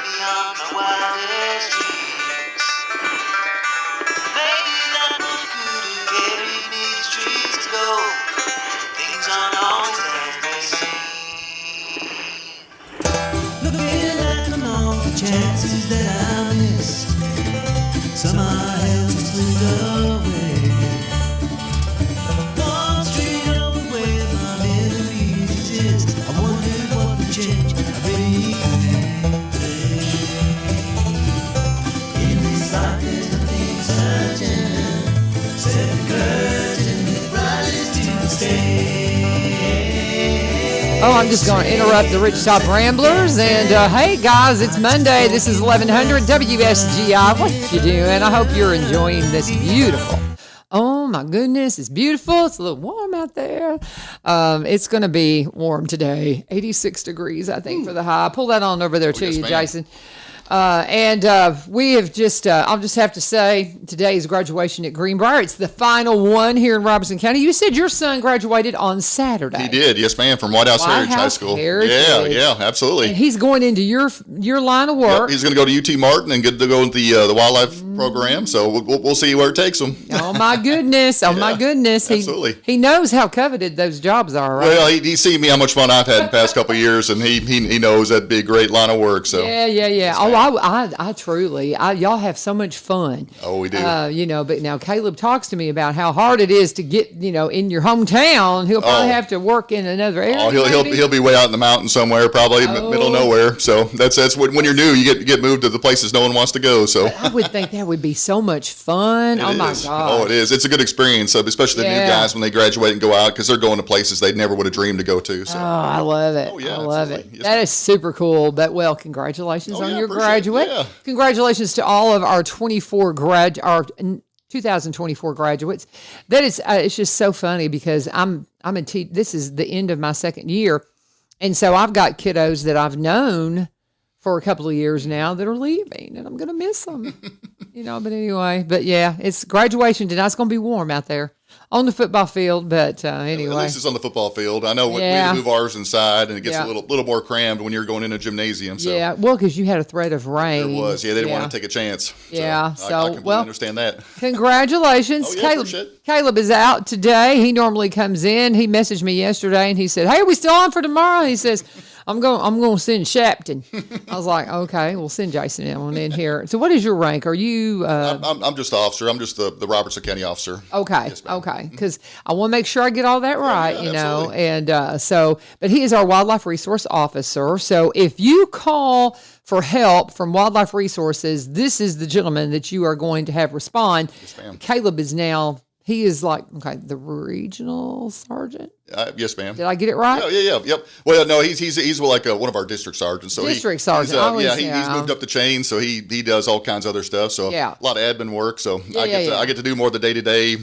beyond my wildest dreams. Maybe that book could have carried me to streets of gold. Things aren't always as they seem. Looking at them all, the chances that I missed somehow held to slip away. One street over where my memories exist. I wondered what would change. I really in this life there's nothing certain. Set the curtain, it rises to the stage. Oh, I'm just going to interrupt the Rich Top Ramblers. And hey, guys, it's Monday. This is 1100 WSGI. What you doing? I hope you're enjoying this beautiful. Oh, my goodness. It's beautiful. It's a little warm out there. It's going to be warm today. 86 degrees, I think, for the high. Pull that on over there to you, Jason. We have just, I'll just have to say, today's graduation at Greenbrier. It's the final one here in Robertson County. You said your son graduated on Saturday. He did, yes, ma'am, from White House Heritage High School. Yeah, absolutely. And he's going into your line of work. Yep, he's going to go to UT Martin and get to go into the wildlife program. So we'll see where it takes him. Oh my goodness! Oh my goodness! Absolutely. He knows how coveted those jobs are, right? Well, he's seen me how much fun I've had in the past couple of years, and he knows that'd be a great line of work. So yeah. Oh, I truly, y'all have so much fun. Oh, we do. But now Caleb talks to me about how hard it is to get, in your hometown. He'll probably have to work in another area. Oh, he'll be way out in the mountains somewhere, probably middle of nowhere. So that's when you're new, you get moved to the places no one wants to go. So I would think that would be so much fun. My gosh. Oh, it is. It's a good experience, especially the new guys when they graduate and go out, because they're going to places they never would have dreamed to go to. So. Oh, I love it. Oh, yeah, I love it. Yes, that is super cool. But congratulations on your graduate. Yeah. Congratulations to all of our 2024 graduates. That is, it's just so funny because this is the end of my second year, and so I've got kiddos that I've known for a couple of years now that are leaving, and I'm going to miss them. But anyway, it's graduation tonight. It's going to be warm out there on the football field, but anyway. At least it's on the football field. I know we had to move ours inside, and it gets a little more crammed when you're going in a gymnasium. So. Yeah, well, because you had a threat of rain. There was. Yeah, they didn't want to take a chance. Yeah, I completely understand that. Congratulations. Caleb is out today. He normally comes in. He messaged me yesterday, and he said, "Hey, are we still on for tomorrow?" He says, I'm going to send Shapton. I was like, okay, we'll send Jason on in here. So what is your rank? Are you? I'm just the officer. I'm just the Robertson County officer. Okay. Yes, okay. Because I want to make sure I get all that right, absolutely. And but he is our wildlife resource officer. So if you call for help from Wildlife Resources, this is the gentleman that you are going to have respond. Yes, ma'am. Caleb is now. He is the regional sergeant. Yes, ma'am. Did I get it right? Yep. Well, no, he's one of our district sergeants. So district sergeant. He's moved up the chain, so he does all kinds of other stuff. So a lot of admin work. So I get to do more of the day-to-day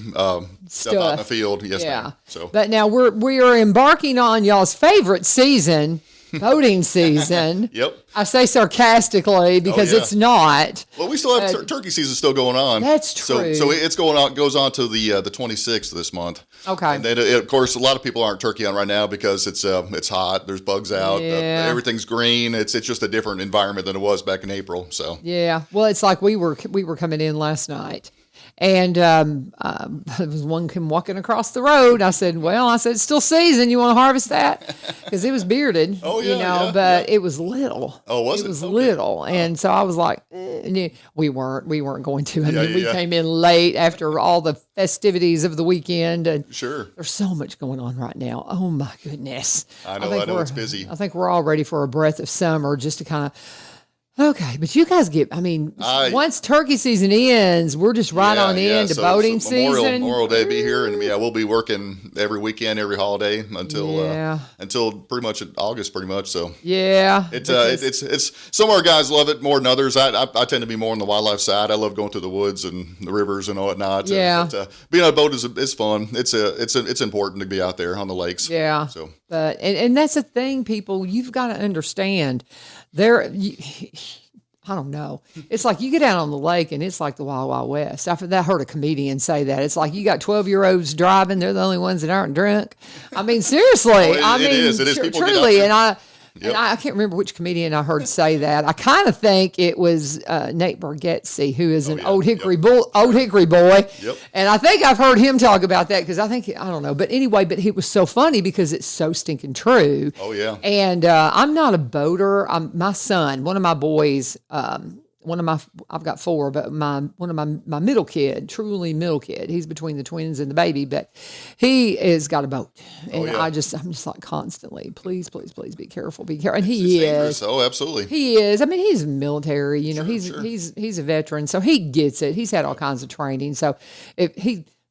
stuff out in the field. Yes, ma'am. So, but now we are embarking on y'all's favorite season. Voting season. Yep. I say sarcastically because it's not. Well, we still have turkey season still going on. That's true. So it's goes on to the 26th of this month. Okay. And then, of course, a lot of people aren't turkey on right now because it's hot. There's bugs out. Everything's green. It's just a different environment than it was back in April. So. Yeah. Well, it's like we were coming in last night. And there was one came walking across the road. I said, it's still season. You want to harvest that? Because it was bearded, but it was little. Oh, was it? It was little. And so I was like, we weren't going to. We came in late after all the festivities of the weekend. And sure. There's so much going on right now. Oh, my goodness. I know it's busy. I think we're all ready for a breath of summer just to kind of. Okay, but you guys once turkey season ends, we're just on into boating season. Memorial Day be here, and we'll be working every weekend, every holiday until pretty much August, pretty much. So it's some of our guys love it more than others. I tend to be more on the wildlife side. I love going through the woods and the rivers and whatnot. Yeah, but, being on a boat is fun. It's important to be out there on the lakes. Yeah. So, but and that's the thing, people. You've got to understand. I don't know. It's like you get out on the lake and it's like the Wild Wild West. I heard a comedian say that. It's like you got 12-year-olds driving. They're the only ones that aren't drunk. I mean, seriously. It is. People truly. And And I can't remember which comedian I heard say that. I kind of think it was Nate Bargatze, who is an Old Hickory boy. Yep. And I think I've heard him talk about that because I don't know. But anyway, but it was so funny because it's so stinking true. Oh, yeah. And I'm not a boater. My son, one of my boys, I've got 4, but one of my middle kid, truly middle kid, he's between the twins and the baby, but he has got a boat. And I'm just like constantly, please be careful. And he is. Oh, absolutely. He is. I mean, he's military, he's a veteran, so he gets it. He's had all kinds of training. So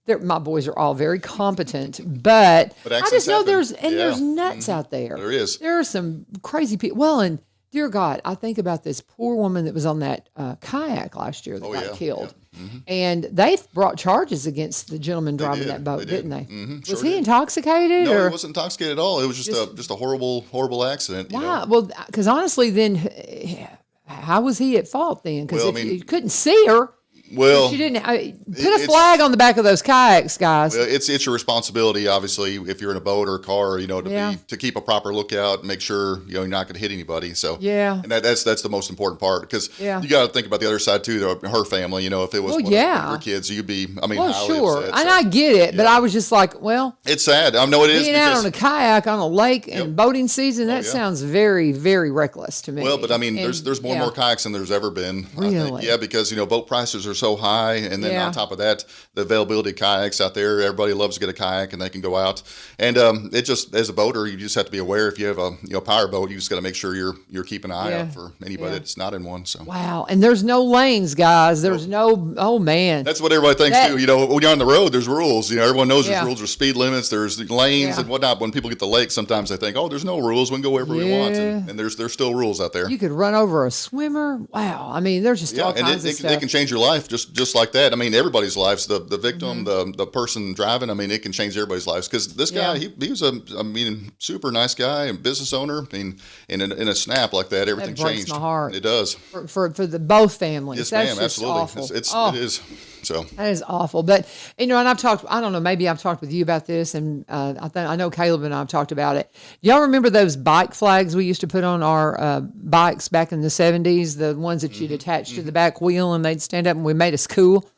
my boys are all very competent, but I just know there's nuts out there. There is. There are some crazy people. Well, and dear God, I think about this poor woman that was on that kayak last year that got killed. Yeah. Mm-hmm. And they brought charges against the gentleman driving that boat, didn't they? Mm-hmm. Was he intoxicated? No, he wasn't intoxicated at all. It was just a horrible accident. Wow. Well, because honestly, then how was he at fault then? Because he couldn't see her. Well, she didn't put a flag on the back of those kayaks, guys. Well, it's your responsibility, obviously, if you're in a boat or a car, to keep a proper lookout and make sure you're not going to hit anybody. So and that's the most important part because you got to think about the other side too. Her family, if it was one of her kids, you'd be, highly upset. And I get it, but I was just like, well, it's sad. I know it is. Being out on a kayak on a lake in boating season, that sounds very, very reckless to me. Well, but I mean, there's more kayaks than there's ever been. Really? I think. Yeah, because boat prices are so high, and then on top of that, the availability of kayaks out there, everybody loves to get a kayak and they can go out. And it just, as a boater, you just have to be aware. If you have a power boat, you just got to make sure you're keeping an eye out for anybody that's not in one. So wow, and there's no lanes, guys. There's no. Oh man, that's what everybody thinks too. When you're on the road, there's rules. Everyone knows there's rules. There's speed limits. There's lanes and whatnot. When people get to the lake, sometimes they think, oh, there's no rules. We can go wherever we want, and there's still rules out there. You could run over a swimmer. Wow, I mean, there's just all kinds of stuff. They can change your life just like that. I mean, everybody's lives, the victim, the person driving, I mean, it can change everybody's lives. Because this guy, he was a super nice guy and business owner. I mean, in a snap like that, everything changed. My heart. It does. For the both families. Yes, That's ma'am, absolutely. Awful. It is. So that is awful. But and I've talked. I don't know. Maybe I've talked with you about this, and I know Caleb and I have talked about it. Y'all remember those bike flags we used to put on our bikes back in the 70s? The ones that you'd attach to the back wheel, and they'd stand up, and we made us cool.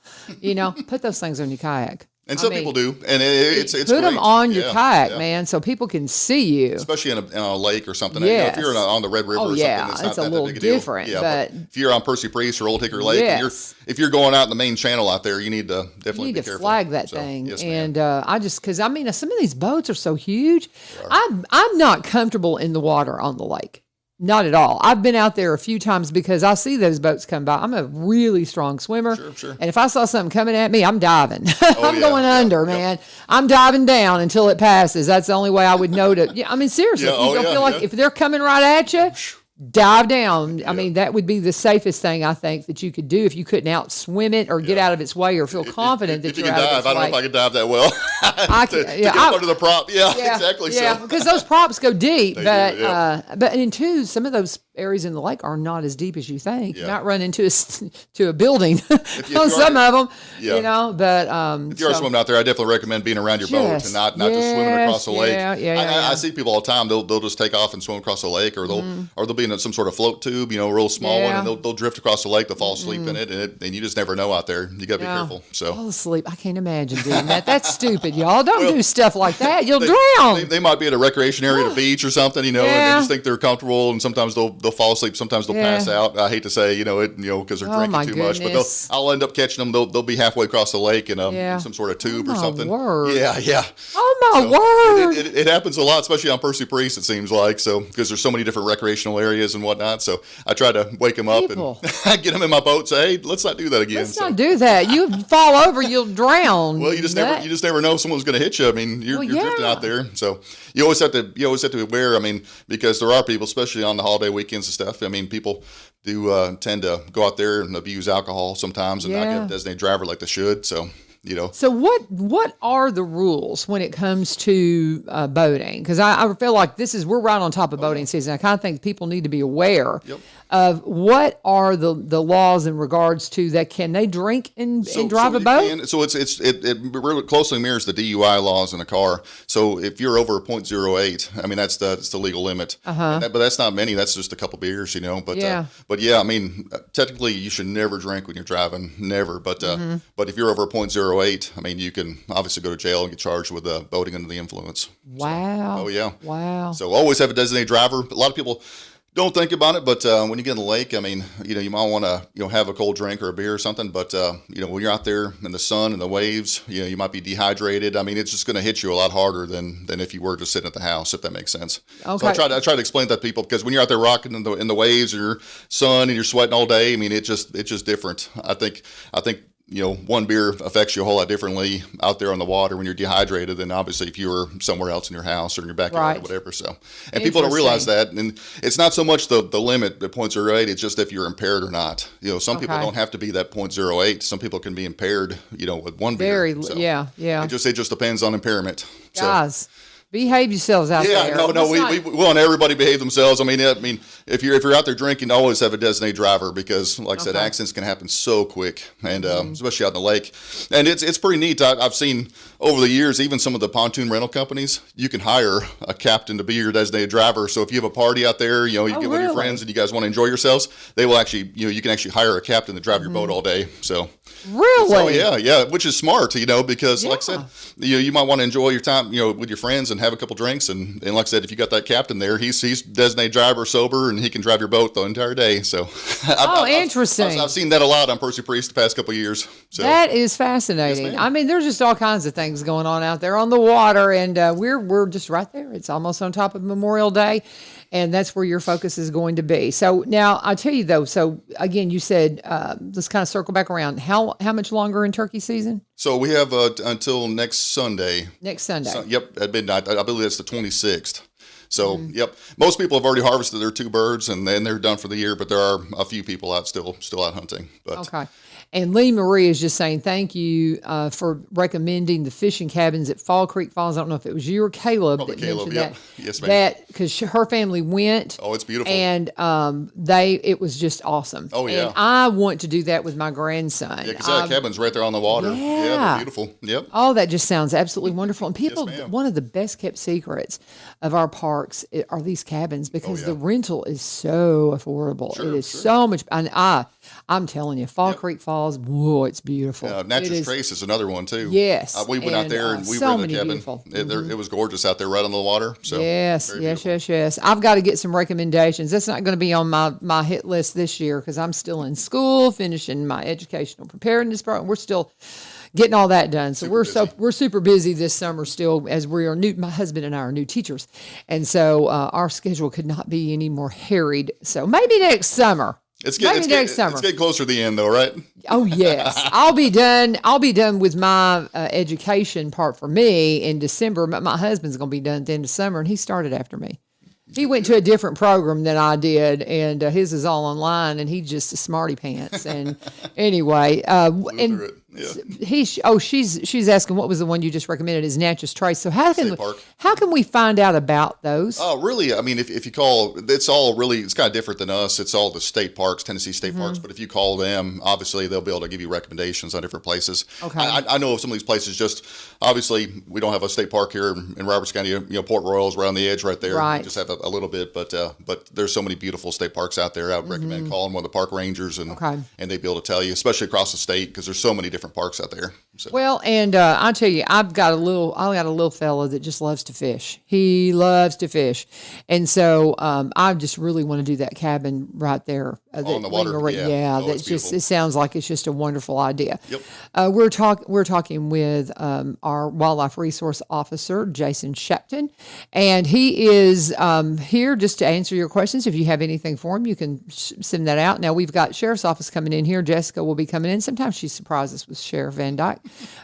Put those things on your kayak. And some people do, and it's put great. them on your kayak, man, so people can see you. Especially in a lake or something. Yes. If you're on the Red River or something, it's not a little big a deal. different. Yeah, but if you're on Percy Priest or Old Hickory Lake, and if you're going out in the main channel out there, you need to definitely be careful. Flag that thing. Yes, and because some of these boats are so huge. I'm not comfortable in the water on the lake. Not at all. I've been out there a few times because I see those boats come by. I'm a really strong swimmer. Sure. And if I saw something coming at me, I'm diving. I'm going under, man. I'm diving down until it passes. That's the only way I would know to. Yeah, I mean, seriously, if you don't feel like if they're coming right at you, dive down. I mean, that would be the safest thing I think that you could do if you couldn't outswim it or get out of its way or feel confident that you're out of its way. I don't know if I could dive that well. I can. to get under the prop. Yeah, exactly. Yeah, because those props go deep, but and two, some of those areas in the lake are not as deep as you think. You might run into a building on some of them. But if you're swimming out there, I definitely recommend being around your boat and not just swimming across the lake. I see people all the time. They'll just take off and swim across the lake, or they'll be in some sort of float tube, real small one, and they'll drift across the lake. They'll fall asleep in it, and you just never know out there. You got to be careful. So fall asleep. I can't imagine doing that. That's stupid, y'all. Don't do stuff like that. You'll drown. They might be at a recreation area, at a beach or something, and they just think they're comfortable, and sometimes they'll fall asleep. Sometimes they'll pass out. I hate to say, because they're drinking too much, but I'll end up catching them. They'll be halfway across the lake in some sort of tube or something. Word. Yeah. Oh my word! It happens a lot, especially on Percy Priest. It seems like because there's so many different recreational areas and whatnot. So I try to wake them up and get them in my boat. And say, hey, let's not do that again. Let's not do that. You fall over, you'll drown. Well, you just never know if someone's going to hit you. I mean, you're drifting out there, so you always have to be aware. I mean, because there are people, especially on the holiday weekends and stuff. I mean, people do tend to go out there and abuse alcohol sometimes and not get a designated driver like they should. So So what are the rules when it comes to boating? Because I feel like we're right on top of boating season. I kind of think people need to be aware of what are the laws in regards to that. Can they drink and drive a boat? So it really closely mirrors the DUI laws in a car. So if you're over a .08, I mean that's the legal limit. But that's not many. That's just a couple beers, But I mean technically you should never drink when you're driving, never. But if you're over a .08, I mean you can obviously go to jail and get charged with boating under the influence. Wow. So, oh yeah. Wow. So always have a designated driver. A lot of people don't think about it, but when you get in the lake, I mean, you might want to, have a cold drink or a beer or something. But when you're out there in the sun and the waves, you might be dehydrated. I mean, it's just going to hit you a lot harder than if you were just sitting at the house, if that makes sense. Okay. So I try to explain that to people because when you're out there rocking in the waves or your sun and you're sweating all day, I mean, it's just different. I think one beer affects you a whole lot differently out there on the water when you're dehydrated than obviously if you were somewhere else in your house or in your backyard or whatever. So, and people don't realize that. And it's not so much the limit at .08, it's just if you're impaired or not. Some people don't have to be that .08. Some people can be impaired, with one beer. Yeah. It just depends on impairment. Guys. Behave yourselves out there. Yeah, no, we want everybody to behave themselves. I mean, if you're out there drinking, always have a designated driver because, like I said, accidents can happen so quick, and especially out in the lake. And it's pretty neat. I've seen over the years, even some of the pontoon rental companies, you can hire a captain to be your designated driver. So if you have a party out there, you get with your friends and you guys want to enjoy yourselves, they will actually, you can actually hire a captain to drive your boat all day. So. Really? So, yeah, which is smart, because like I said, you might want to enjoy your time, with your friends and have a couple drinks. And like I said, if you got that captain there, he's designated driver, sober, and he can drive your boat the entire day. So, interesting. I've seen that a lot on Percy Priest the past couple of years. So. That is fascinating. Yes, I mean, there's just all kinds of things going on out there on the water, and we're just right there. It's almost on top of Memorial Day. And that's where your focus is going to be. So now I'll tell you though. So again, you said let's kind of circle back around. How much longer in turkey season? So we have until next Sunday. Next Sunday. Yep, at midnight. I believe that's the 26th. So yep, most people have already harvested their 2 birds and then they're done for the year. But there are a few people out still out hunting. But. Okay. And Lee Marie is just saying thank you for recommending the fishing cabins at Fall Creek Falls. I don't know if it was you or Caleb that mentioned that. Yes, ma'am. That because her family went. Oh, it's beautiful. And it was just awesome. Oh yeah. And I want to do that with my grandson. Yeah, because that cabin's right there on the water. Yeah, they're beautiful. Yep. Oh, that just sounds absolutely wonderful. And people, one of the best kept secrets of our parks are these cabins because the rental is so affordable. It is so much. And I'm telling you, Fall Creek Falls, whoa, it's beautiful. Nature's Trace is another one too. Yes. We went out there and we were in the cabin. It was gorgeous out there right on the water. So yes. I've got to get some recommendations. That's not going to be on my hit list this year because I'm still in school, finishing my educational preparedness program. We're still getting all that done. So we're super busy this summer still as we are new. My husband and I are new teachers. And so our schedule could not be any more harried. So maybe next summer. It's getting closer to the end, though, right? Oh yes, I'll be done. I'll be done with my education part for me in December. But my husband's going to be done at the end of summer, and he started after me. He went to a different program than I did, and his is all online, and he's just a smarty pants. And anyway, she's asking what was the one you just recommended is Natchez Trace. So how can we find out about those? Oh, really? I mean, if you call, it's kind of different than us. It's all the state parks, Tennessee state parks. But if you call them, obviously they'll be able to give you recommendations on different places. Okay. I know of some of these places. Just obviously we don't have a state park here in Roberts County. Port Royal's right on the edge right there. Right. We just have a little bit, but there's so many beautiful state parks out there. I would recommend calling one of the park rangers and they'd be able to tell you, especially across the state, because there's so many different parks out there. So. Well, and I'll tell you, I got a little fella that just loves to fish. He loves to fish, and so I just really want to do that cabin right there on the water. That's just. It sounds like it's just a wonderful idea. Yep. We're talking with our wildlife resource officer, Jason Shapton, and he is here just to answer your questions. If you have anything for him, you can send that out. Now we've got Sheriff's Office coming in here. Jessica will be coming in. Sometimes she surprises us with Sheriff Van Dyke.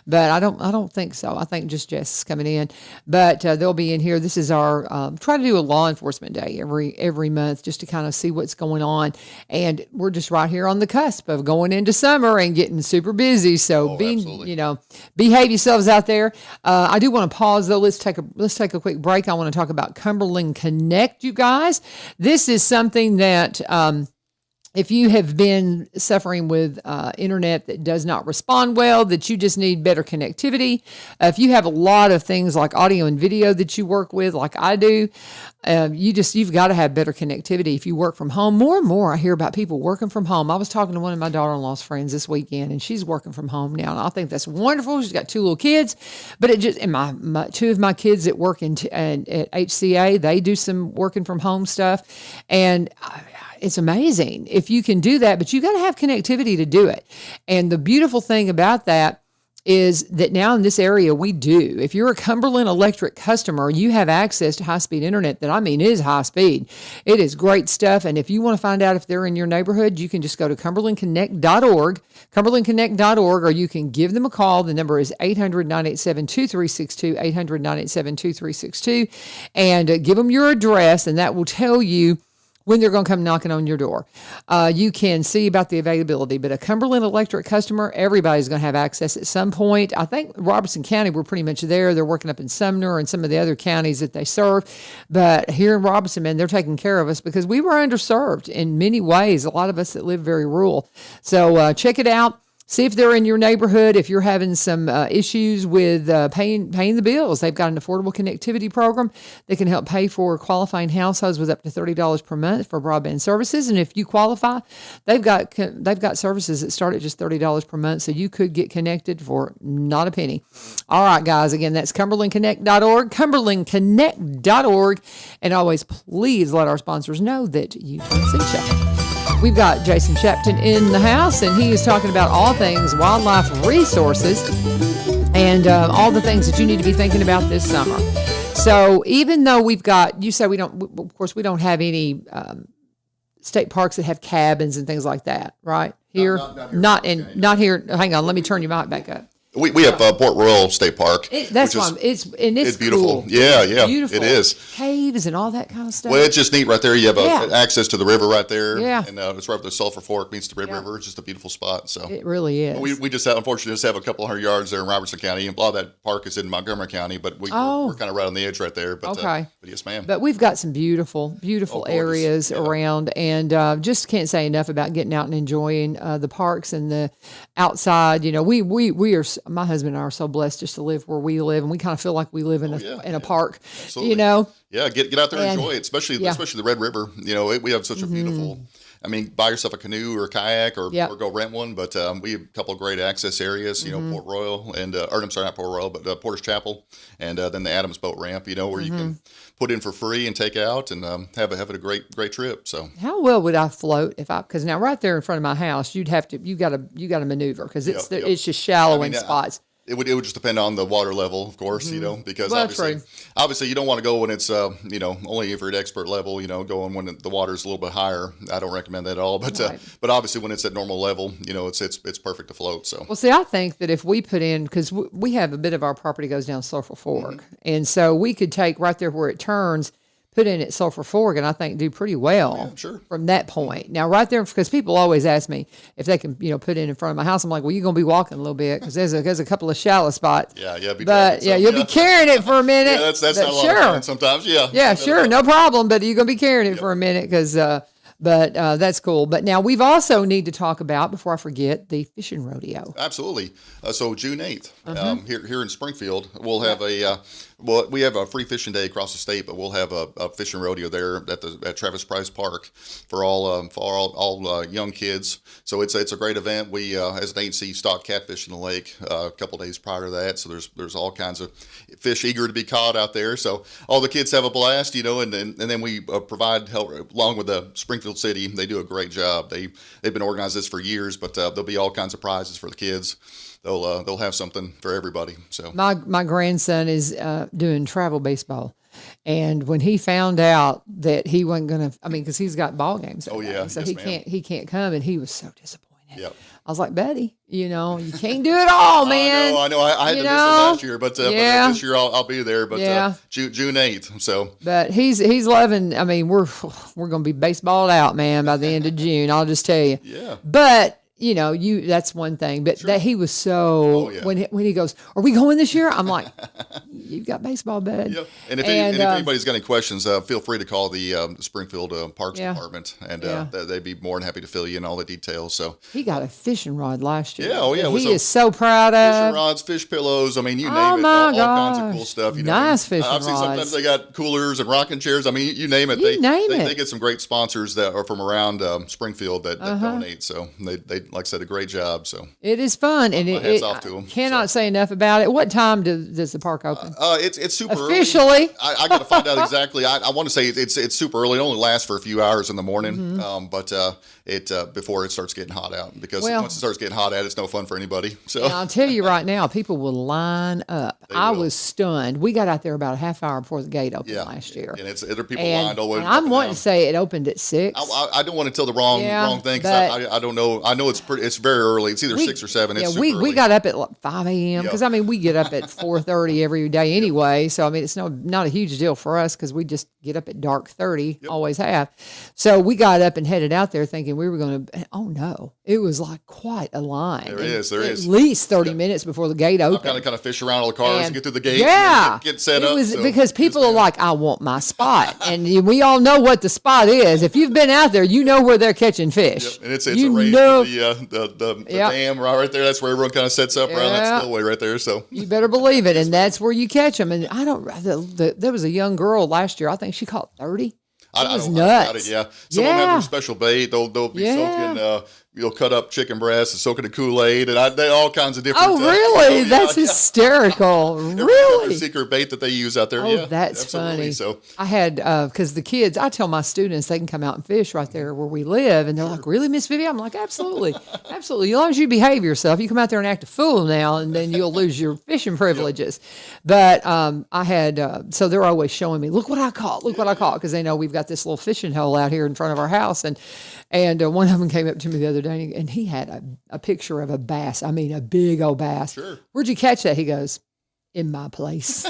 But I don't think so. I think just Jess is coming in, but they'll be in here. This is our try to do a law enforcement day every month just to kind of see what's going on, and we're just right here on the cusp of going into summer and getting super busy. So behave yourselves out there. I do want to pause though. Let's take a quick break. I want to talk about Cumberland Connect, you guys. This is something that. If you have been suffering with internet that does not respond well, that you just need better connectivity, if you have a lot of things like audio and video that you work with, like I do, you've got to have better connectivity. If you work from home, more and more I hear about people working from home. I was talking to one of my daughter-in-law's friends this weekend, and she's working from home now, and I think that's wonderful. She's got 2 little kids, but my 2 of my kids that work at HCA, they do some working from home stuff, and it's amazing if you can do that, but you got to have connectivity to do it. And the beautiful thing about that is that now in this area we do. If you're a Cumberland Electric customer, you have access to high-speed internet that is high speed. It is great stuff. And if you want to find out if they're in your neighborhood, you can just go to cumberlandconnect.org, or you can give them a call. The number is 800-987-2362, 800-987-2362, and give them your address, and that will tell you when they're going to come knocking on your door. You can see about the availability, but a Cumberland Electric customer, everybody's going to have access at some point. I think Robertson County, we're pretty much there. They're working up in Sumner and some of the other counties that they serve. But here in Robertson, man, they're taking care of us because we were underserved in many ways, a lot of us that live very rural. So check it out. See if they're in your neighborhood. If you're having some issues with paying the bills, they've got an affordable connectivity program that can help pay for qualifying households with up to $30 per month for broadband services. And if you qualify, they've got services that start at just $30 per month, so you could get connected for not a penny. All right, guys. Again, that's cumberlandconnect.org, cumberlandconnect.org, and always please let our sponsors know that you can see Shapton. We've got Jason Shapton in the house, and he is talking about all things wildlife resources and all the things that you need to be thinking about this summer. So even though we don't have any state parks that have cabins and things like that, right? Here, not here. Hang on, let me turn your mic back up. We have Port Royal State Park. It's beautiful. Cool. Yeah, beautiful. It is. Caves and all that kind of stuff. Well, it's just neat right there. You have access to the river right there. Yeah. And it's right where the Sulphur Fork meets the Red River. It's just a beautiful spot. So it really is. We just unfortunately have a couple hundred yards there in Robertson County. A lot of that park is in Montgomery County, but we're kind of right on the edge right there. But, okay. But yes, ma'am. But we've got some beautiful areas around, and just can't say enough about getting out and enjoying the parks and the outside. You know, we are, my husband and I are so blessed just to live where we live, and we kind of feel like we live in a park. Absolutely. You know. Yeah, get out there and enjoy it, especially the Red River. You know, we have such a beautiful. I mean, buy yourself a canoe or a kayak or go rent one. But we have a couple of great access areas. You know, Port Royal and not Port Royal, but Porter's Chapel, and then the Adams Boat Ramp. You know, where you can put in for free and take out and have a great trip. So how well would I float because now right there in front of my house, you got to maneuver because it's just shallow in spots. It would just depend on the water level, of course, you know, because obviously you don't want to go when it's, only if you're at expert level, going when the water is a little bit higher. I don't recommend that at all. But but obviously when it's at normal level, it's perfect to float. So well, see, I think that if we put in, because we have a bit of our property goes down Sulphur Fork, and so we could take right there where it turns, put in at Sulphur Fork, and I think do pretty well from that point. Now, right there, because people always ask me if they can, put in front of my house. I'm like, well, you're going to be walking a little bit because there's a couple of shallow spots. Yeah. You'll be carrying it for a minute. Yeah, that's not a lot of fun sometimes. Yeah. Yeah, sure, no problem. But you're going to be carrying it for a minute because. But that's cool. But now we've also need to talk about, before I forget, the fishing rodeo. Absolutely. So June 8th, here in Springfield, we'll have we have a free fishing day across the state, but we'll have a fishing rodeo there at Travis Price Park for all young kids. So it's a great event. We as an agency stock catfish in the lake a couple days prior to that. So there's all kinds of fish eager to be caught out there. So all the kids have a blast, and then we provide help along with the Springfield City. They do a great job. They've been organizing this for years, but there'll be all kinds of prizes for the kids. They'll have something for everybody. So my grandson is doing travel baseball, and when he found out that he wasn't gonna, because he's got ball games. So he can't come, and he was so disappointed. Yep. I was like, Betty, you can't do it all, man. I know. I had to miss it last year, but this year I'll be there. But June 8th. So, but he's loving. I mean, we're gonna be baseballed out, man, by the end of June. I'll just tell you. Yeah. But that's one thing. But that he was so when he goes, "Are we going this year?" I'm like, "You've got baseball, bud." Yep. And if anybody's got any questions, feel free to call the Springfield Parks Department, and they'd be more than happy to fill you in all the details. So he got a fishing rod last year. Yeah, oh yeah. He is so proud of fishing rods, fish pillows. I mean, you name it, all kinds of cool stuff. Nice fishing rods. I've seen sometimes they got coolers and rocking chairs. I mean, you name it. They get some great sponsors that are from around Springfield that donate. So they like I said, a great job. So it is fun, and hats off to them. Cannot say enough about it. What time does the park open? It's super officially. Early. I got to find out exactly. I want to say it's super early. It only lasts for a few hours in the morning, but before it starts getting hot out, because once it starts getting hot out, it's no fun for anybody. So and I'll tell you right now, people will line up. I was stunned. We got out there about a half hour before the gate opened last year, and there are people lined all the way. And I'm wanting to say it opened at 6. I don't want to tell the wrong thing, because I don't know. I know it's very early. It's either 6 or 7. It's super we early. got up at like 5 a.m. because we get up at 4:30 every day anyway. So it's not a huge deal for us because we just get up at dark 30, always have. So we got up and headed out there thinking we were going to. Oh no, it was like quite a line. There is at least 30 minutes before the gate opened. I kind of fish around all the cars and get through the gate. Yeah, get set up. Because people are like, I want my spot, and we all know what the spot is. If you've been out there, you know where they're catching fish. And it's a race to the dam right there. That's where everyone kind of sets up around that spillway right there. So you better believe it, and that's where you catch them. And there was a young girl last year. I think she caught 30. It was nuts. Some of them have their special bait. They'll be soaking. You'll cut up chicken breasts and soak it in Kool-Aid, and they all kinds of different. Oh, really? That's hysterical. Really? Secret bait that they use out there. Oh, that's funny. So I had because the kids. I tell my students they can come out and fish right there where we live, and they're like, "Really, Miss Vivio?" I'm like, "Absolutely, absolutely. As long as you behave yourself, you come out there and act a fool now, and then you'll lose your fishing privileges." But I had so they're always showing me, "Look what I caught! Look what I caught!" Because they know we've got this little fishing hole out here in front of our house, and one of them came up to me the other day, and he had a picture of a bass. I mean, a big old bass. Sure. Where'd you catch that? He goes, in my place.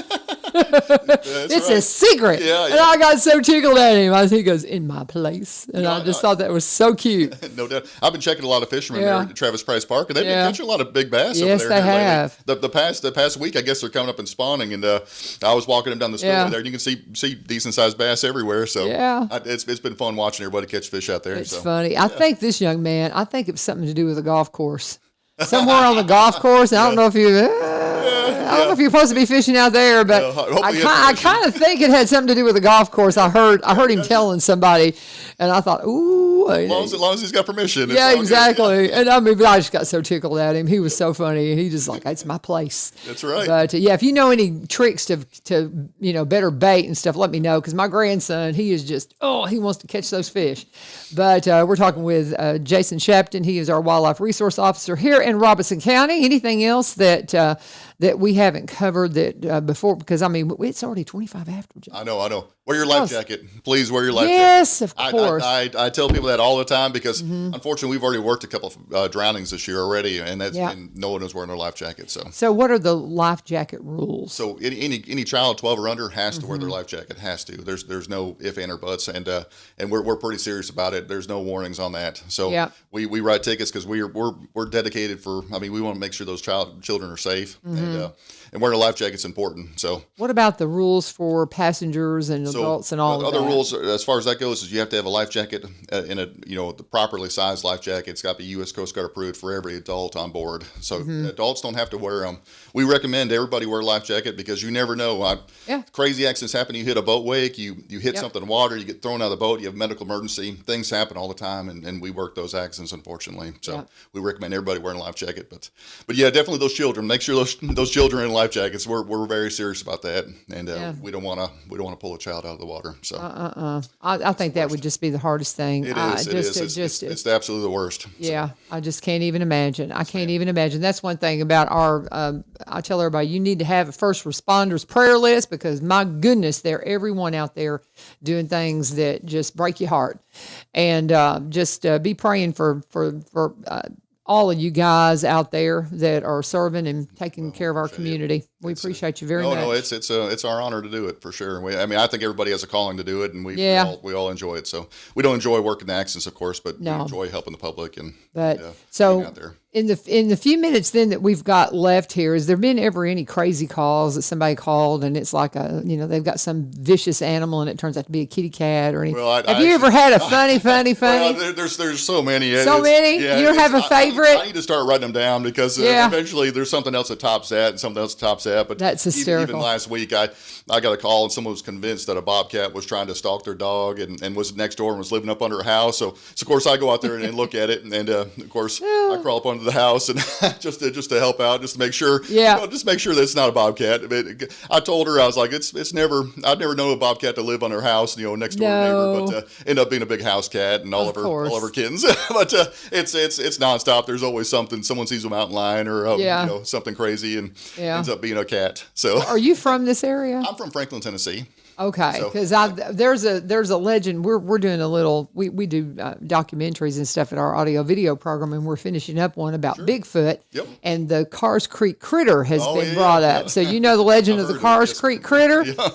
It's a secret. Yeah. And I got so tickled at him. He goes, in my place. And I just thought that was so cute. No doubt. I've been checking a lot of fishermen there at Travis Price Park, and they've been catching a lot of big bass over there. Yes, they have. The past week, I guess they're coming up and spawning, and I was walking them down the spillway there, and you can see decent-sized bass everywhere. So it's been fun watching everybody catch fish out there. It's funny. I think this young man, it was something to do with the golf course. Somewhere on the golf course. I don't know if you... I don't know if you're supposed to be fishing out there, but I kind of think it had something to do with the golf course. I heard him telling somebody, and I thought, ooh. As long as he's got permission. Yeah, exactly. Good. And I just got so tickled at him. He was so funny. He just like, it's my place. That's right. But if you know any tricks to better bait and stuff, let me know, because my grandson, he is just, he wants to catch those fish. But we're talking with Jason Shapton. He is our wildlife resource officer here in Robeson County. Anything else that we haven't covered before? Because it's already 25 after. I know. Wear your life jacket. Please wear your life jacket. Yes, of course. I tell people that all the time, because unfortunately we've already worked a couple of drownings this year already, and and no one is wearing their life jacket. So what are the life jacket rules? So any child 12 or under has to wear their life jacket. Has to. There's no if, and, or buts, and we're pretty serious about it. There's no warnings on that. So we write tickets because we're dedicated for. We want to make sure those children are safe, and wearing a life jacket's important. So what about the rules for passengers and adults and all of that? Other rules as far as that goes is you have to have a life jacket in the properly sized life jacket. It's got to be U.S. Coast Guard approved for every adult on board. So adults don't have to wear them. We recommend everybody wear a life jacket because you never know. Crazy accidents happen. You hit a boat wake, you hit something in water, you get thrown out of the boat, you have a medical emergency. Things happen all the time, and we work those accidents, unfortunately. So we recommend everybody wearing a life jacket. But yeah, definitely those children. Make sure those children are in life jackets. We're very serious about that, and we don't want to pull a child out of the water. So I think that would just be the hardest thing. It is. It's absolutely the worst. Yeah, so. I just can't even imagine. I can't even imagine. That's one thing about our. I tell everybody you need to have a first responders prayer list, because my goodness, they're everyone out there doing things that just break your heart, and just be praying for all of you guys out there that are serving and taking care of our community. We appreciate you very much. No, it's our honor to do it for sure. I think everybody has a calling to do it, and we all enjoy it. So we don't enjoy working the accidents, of course, but we enjoy helping the public and so out there. In the few minutes then that we've got left here, has there been ever any crazy calls that somebody called and it's like they've got some vicious animal and it turns out to be a kitty cat or anything? Well, have you ever had a funny? Well, there's so many. So many? Yeah, you don't have a favorite? I need to start writing them down because eventually there's something else that tops that and something else that tops that. But that's hysterical. Even last week, I got a call and someone was convinced that a bobcat was trying to stalk their dog and was next door and was living up under a house. So of course I go out there and look at it and of course I crawl up under the house and just to help out, just to make sure, just make sure that it's not a bobcat. I told her, I was like, I'd never known a bobcat to live on her house, next door neighbor, but end up being a big house cat and all of her kittens. But it's nonstop. There's always something. Someone sees a mountain lion or something crazy and ends up being a cat. So, are you from this area? I'm from Franklin, Tennessee. Okay, because there's a legend. We're doing a little. We do documentaries and stuff at our audio video program, and we're finishing up one about Bigfoot. Yep. And the Cars Creek Critter has been brought up. So you know the legend of the Cars Creek Critter. Yeah.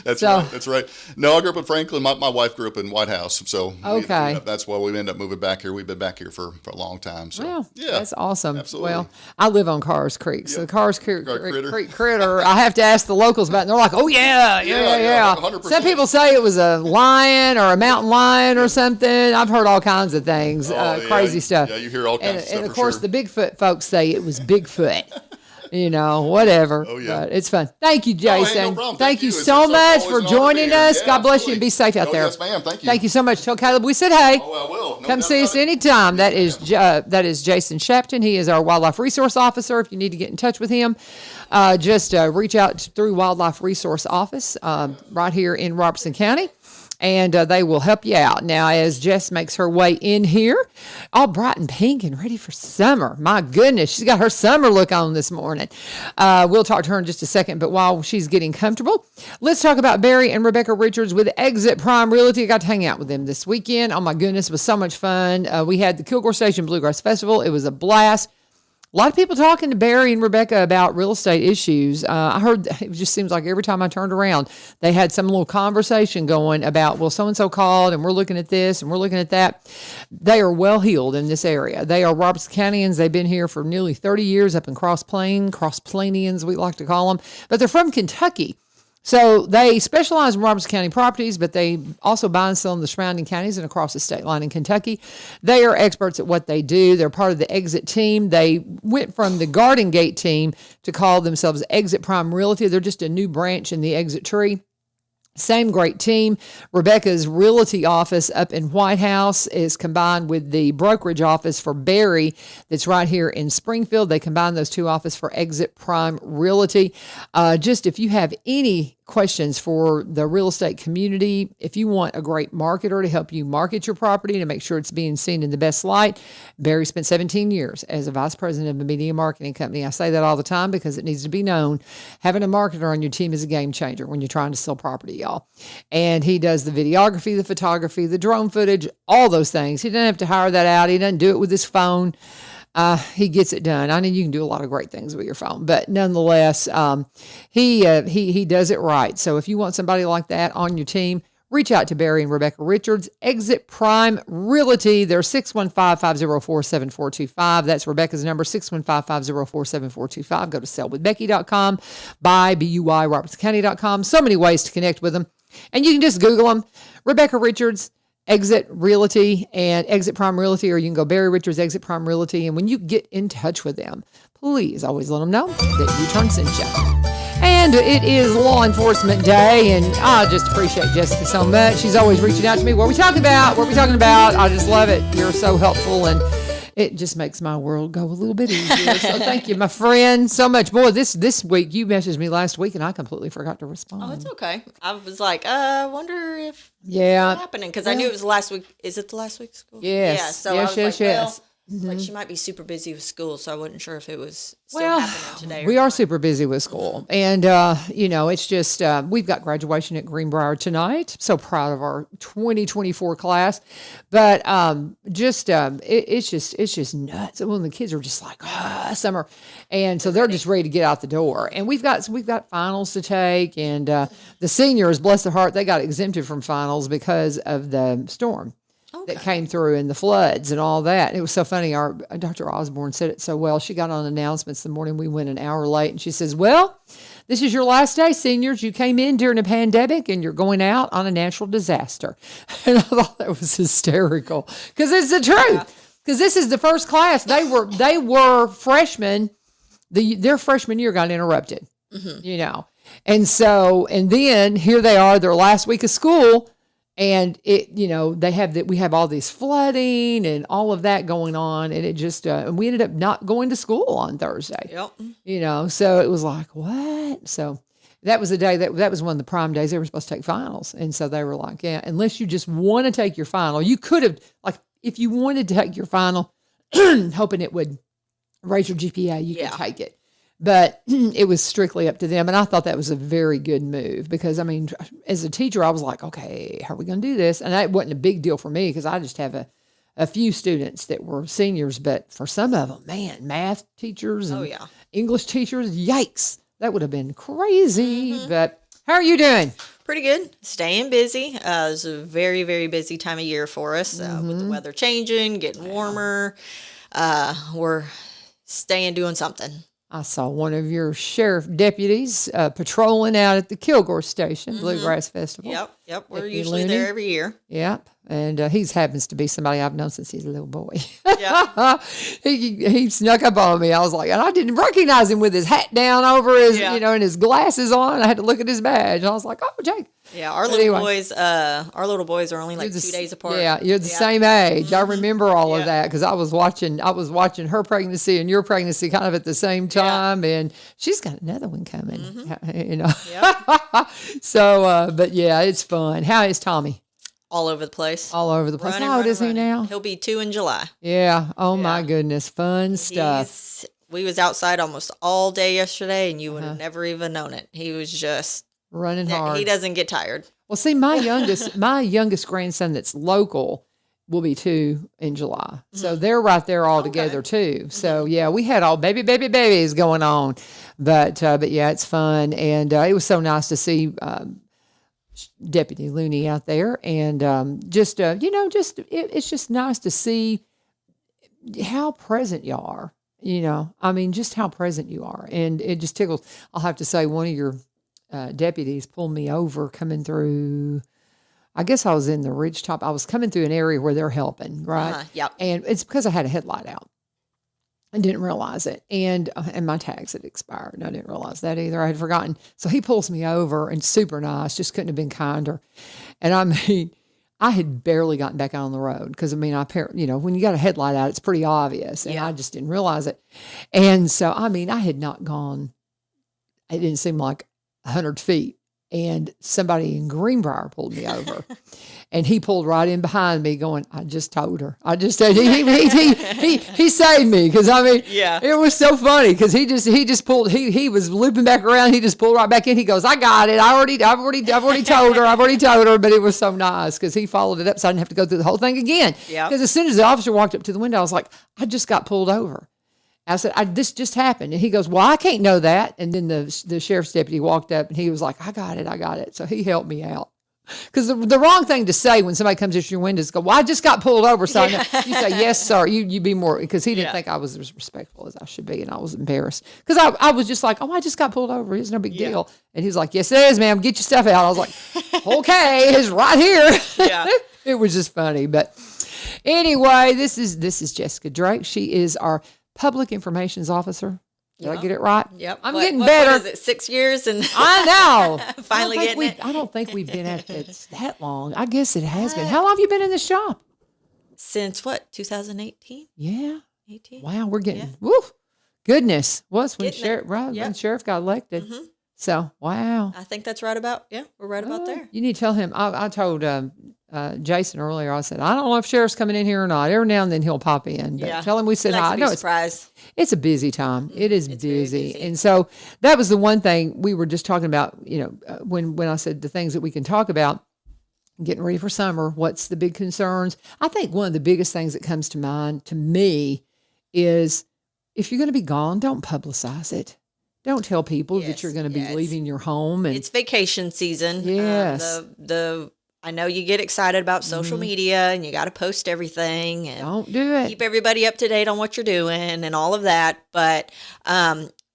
That's right. No, I grew up in Franklin. My wife grew up in White House. So that's why we ended up moving back here. We've been back here for a long time. So well, that's awesome. Absolutely. Well, I live on Cars Creek. So the Cars Creek Critter, I have to ask the locals about it. And they're like, oh, yeah. 100%. Some people say it was a lion or a mountain lion or something. I've heard all kinds of things, crazy stuff. Yeah, you hear all kinds of stuff. And of course, the Bigfoot folks say it was Bigfoot. Whatever. Oh, yeah. But it's fun. Thank you, Jason. No problem. Thank you so much for joining us. God bless you and be safe out there. Yes, ma'am. Thank you. Thank you so much. Tell Caleb we said hey. Oh, I will. Come see us anytime. That is Jason Shapton. He is our wildlife resource officer. If you need to get in touch with him, just reach out through Wildlife Resource Office right here in Robertson County. And they will help you out. Now, as Jess makes her way in here, all bright and pink and ready for summer. My goodness, she's got her summer look on this morning. We'll talk to her in just a second, but while she's getting comfortable, let's talk about Barry and Rebecca Richards with Exit Prime Realty. I got to hang out with them this weekend. Oh, my goodness, it was so much fun. We had the Kilgore Station Bluegrass Festival. It was a blast. A lot of people talking to Barry and Rebecca about real estate issues. I heard it just seems like every time I turned around, they had some little conversation going about, well, so-and-so called and we're looking at this and we're looking at that. They are well heeled in this area. They are Robertson Countyans. They've been here for nearly 30 years up in Cross Plainians, we like to call them. But they're from Kentucky. So they specialize in Robertson County properties, but they also buy and sell in the surrounding counties and across the state line in Kentucky. They are experts at what they do. They're part of the Exit team. They went from the Garden Gate team to call themselves Exit Prime Realty. They're just a new branch in the Exit tree. Same great team. Rebecca's realty office up in White House is combined with the brokerage office for Barry that's right here in Springfield. They combine those two offices for Exit Prime Realty. Just if you have any questions for the real estate community, if you want a great marketer to help you market your property to make sure it's being seen in the best light, Barry spent 17 years as a vice president of a media marketing company. I say that all the time because it needs to be known. Having a marketer on your team is a game changer when you're trying to sell property, y'all. And he does the videography, the photography, the drone footage, all those things. He doesn't have to hire that out. He doesn't do it with his phone. He gets it done. I mean, you can do a lot of great things with your phone, but nonetheless, he does it right. So if you want somebody like that on your team, reach out to Barry and Rebecca Richards, Exit Prime Realty. They're 615-504-7425. That's Rebecca's number, 615-504-7425. Go to sellwithbecky.com, buy, B-U-Y, robertscounty.com. So many ways to connect with them. And you can just Google them, Rebecca Richards, Exit Realty and Exit Prime Realty, or you can go Barry Richards, Exit Prime Realty. And when you get in touch with them, please always let them know that U-Turn sent you. And it is Law Enforcement Day, and I just appreciate Jessica so much. She's always reaching out to me. What are we talking about? What are we talking about? I just love it. You're so helpful, and it just makes my world go a little bit easier. So thank you, my friend, so much. Boy, this week, you messaged me last week, and I completely forgot to respond. Oh, it's okay. I was like, I wonder if it's happening, because I knew it was last week. Is it the last week's school? Yes. Yeah, so yes. Like she might be super busy with school, so I wasn't sure if it was still happening today. We are super busy with school. And, it's just, we've got graduation at Greenbrier tonight. So proud of our 2024 class. But it's just nuts. When the kids are just like, summer. And so they're just ready to get out the door. And we've got finals to take. And the seniors, bless their heart, they got exempted from finals because of the storm. That came through and the floods and all that. And it was so funny. Our Dr. Osborne said it so well. She got on announcements the morning we went an hour late, and she says, "Well, this is your last day, seniors. You came in during a pandemic, and you're going out on a natural disaster." And I thought that was hysterical because it's the truth. Because this is the first class. They were freshmen. Their freshman year got interrupted. And then here they are, their last week of school. And we have all this flooding and all of that going on. And it just, and we ended up not going to school on Thursday. Yep. So it was like, what? So that was the day that was one of the prime days they were supposed to take finals. And so they were like, yeah, unless you just want to take your final, you could have, like, if you wanted to take your final, hoping it would raise your GPA, you could take it. But it was strictly up to them. And I thought that was a very good move because, I mean, as a teacher, I was like, okay, how are we going to do this? And that wasn't a big deal for me because I just have a few students that were seniors. But for some of them, man, math teachers and English teachers, yikes, that would have been crazy. But how are you doing? Pretty good. Staying busy. It's a very, very busy time of year for us with the weather changing, getting warmer. We're staying doing something. I saw one of your sheriff deputies patrolling out at the Kilgore Station, Bluegrass Festival. Yep. We're usually there every year. Yep. And he happens to be somebody I've known since he's a little boy. Yeah. he snuck up on me. I was like, and I didn't recognize him with his hat down over his, and his glasses on. I had to look at his badge. And I was like, oh, Jake. Yeah, our little boys are only like 2 days apart. Yeah, you're the same age. I remember all of that because I was watching her pregnancy and your pregnancy kind of at the same time, and she's got another one coming. So, but yeah, it's fun. How is Tommy? All over the place. All over the place. How old is he now? He'll be 2 in July. Yeah. Oh my goodness, fun stuff. We was outside almost all day yesterday, and you would have never even known it. He was just running hard. He doesn't get tired. Well, see, my youngest grandson that's local will be 2 in July. So they're right there all together too. So yeah, we had all babies going on, but yeah, it's fun. And it was so nice to see Deputy Looney out there. And it's just nice to see how present you are, I mean, just how present you are. And it just tickles. I'll have to say one of your deputies pulled me over coming through. I guess I was in the Ridgetop. I was coming through an area where they're helping, right? Yep. And it's because I had a headlight out. I didn't realize it. And my tags had expired. And I didn't realize that either. I had forgotten. So he pulls me over and super nice, just couldn't have been kinder. And I mean, I had barely gotten back out on the road because, I mean, when you got a headlight out, it's pretty obvious. And I just didn't realize it. And so, I mean, I had not gone, it didn't seem like 100 feet. And somebody in Greenbrier pulled me over. And he pulled right in behind me going, I just told her. I just said, he saved me. Cause I mean, it was so funny. Cause he just pulled, he was looping back around. He just pulled right back in. He goes, I got it. I've already told her. But it was so nice. Cause he followed it up. So I didn't have to go through the whole thing again. Yeah. Cause as soon as the officer walked up to the window, I was like, I just got pulled over. I said, this just happened. And he goes, well, I can't know that. And then the sheriff's deputy walked up and he was like, I got it. So he helped me out. Because the wrong thing to say when somebody comes at your window is go, well, I just got pulled over. So you say, yes, sir. You be more, because he didn't think I was as respectful as I should be. And I was embarrassed. Because I was just like, oh, I just got pulled over. It's no big deal. And he was like, yes, it is, ma'am. Get your stuff out. I was like, okay, it's right here. Yeah. It was just funny. But anyway, this is Jessica Drake. She is our public informations officer. Did I get it right? Yep. I'm getting better. What is it, 6 years? And I know. Finally getting it. I don't think we've been at it that long. I guess it has been. How long have you been in this shop? Since what, 2018? Yeah. 18. Wow, we're getting, goodness. Was when Sheriff got elected. Mm-hmm. So, wow. I think that's right about, we're right about there. You need to tell him, I told Jason earlier. I said, I don't know if Sheriff's coming in here or not. Every now and then he'll pop in. But tell him we said hi. No, it's a busy time. It is busy. And so that was the one thing we were just talking about, when I said the things that we can talk about, getting ready for summer, what's the big concerns? I think one of the biggest things that comes to mind to me is if you're going to be gone, don't publicize it. Don't tell people that you're going to be leaving your home. And it's vacation season. Yes. I know you get excited about social media and you got to post everything and don't do it. Keep everybody up to date on what you're doing and all of that. But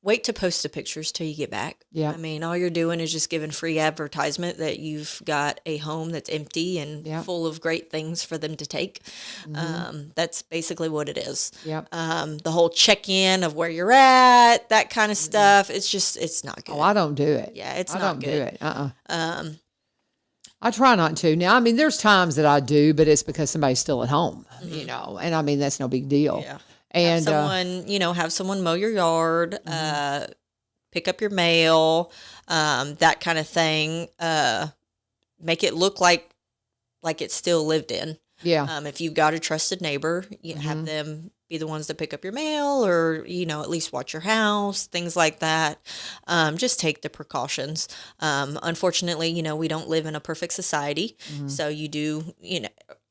wait to post the pictures till you get back. Yeah. I mean, all you're doing is just giving free advertisement that you've got a home that's empty and full of great things for them to take. That's basically what it is. Yep. The whole check-in of where you're at, that kind of stuff. It's not good. Oh, I don't do it. Yeah, it's not good. I don't do it. I try not to. Now, I mean, there's times that I do, but it's because somebody's still at home, and I mean, that's no big deal. Yeah. And have someone mow your yard, pick up your mail, that kind of thing. Make it look like it's still lived in. Yeah. If you've got a trusted neighbor, you have them be the ones that pick up your mail or, at least watch your house, things like that. Just take the precautions. Unfortunately, we don't live in a perfect society. So you do,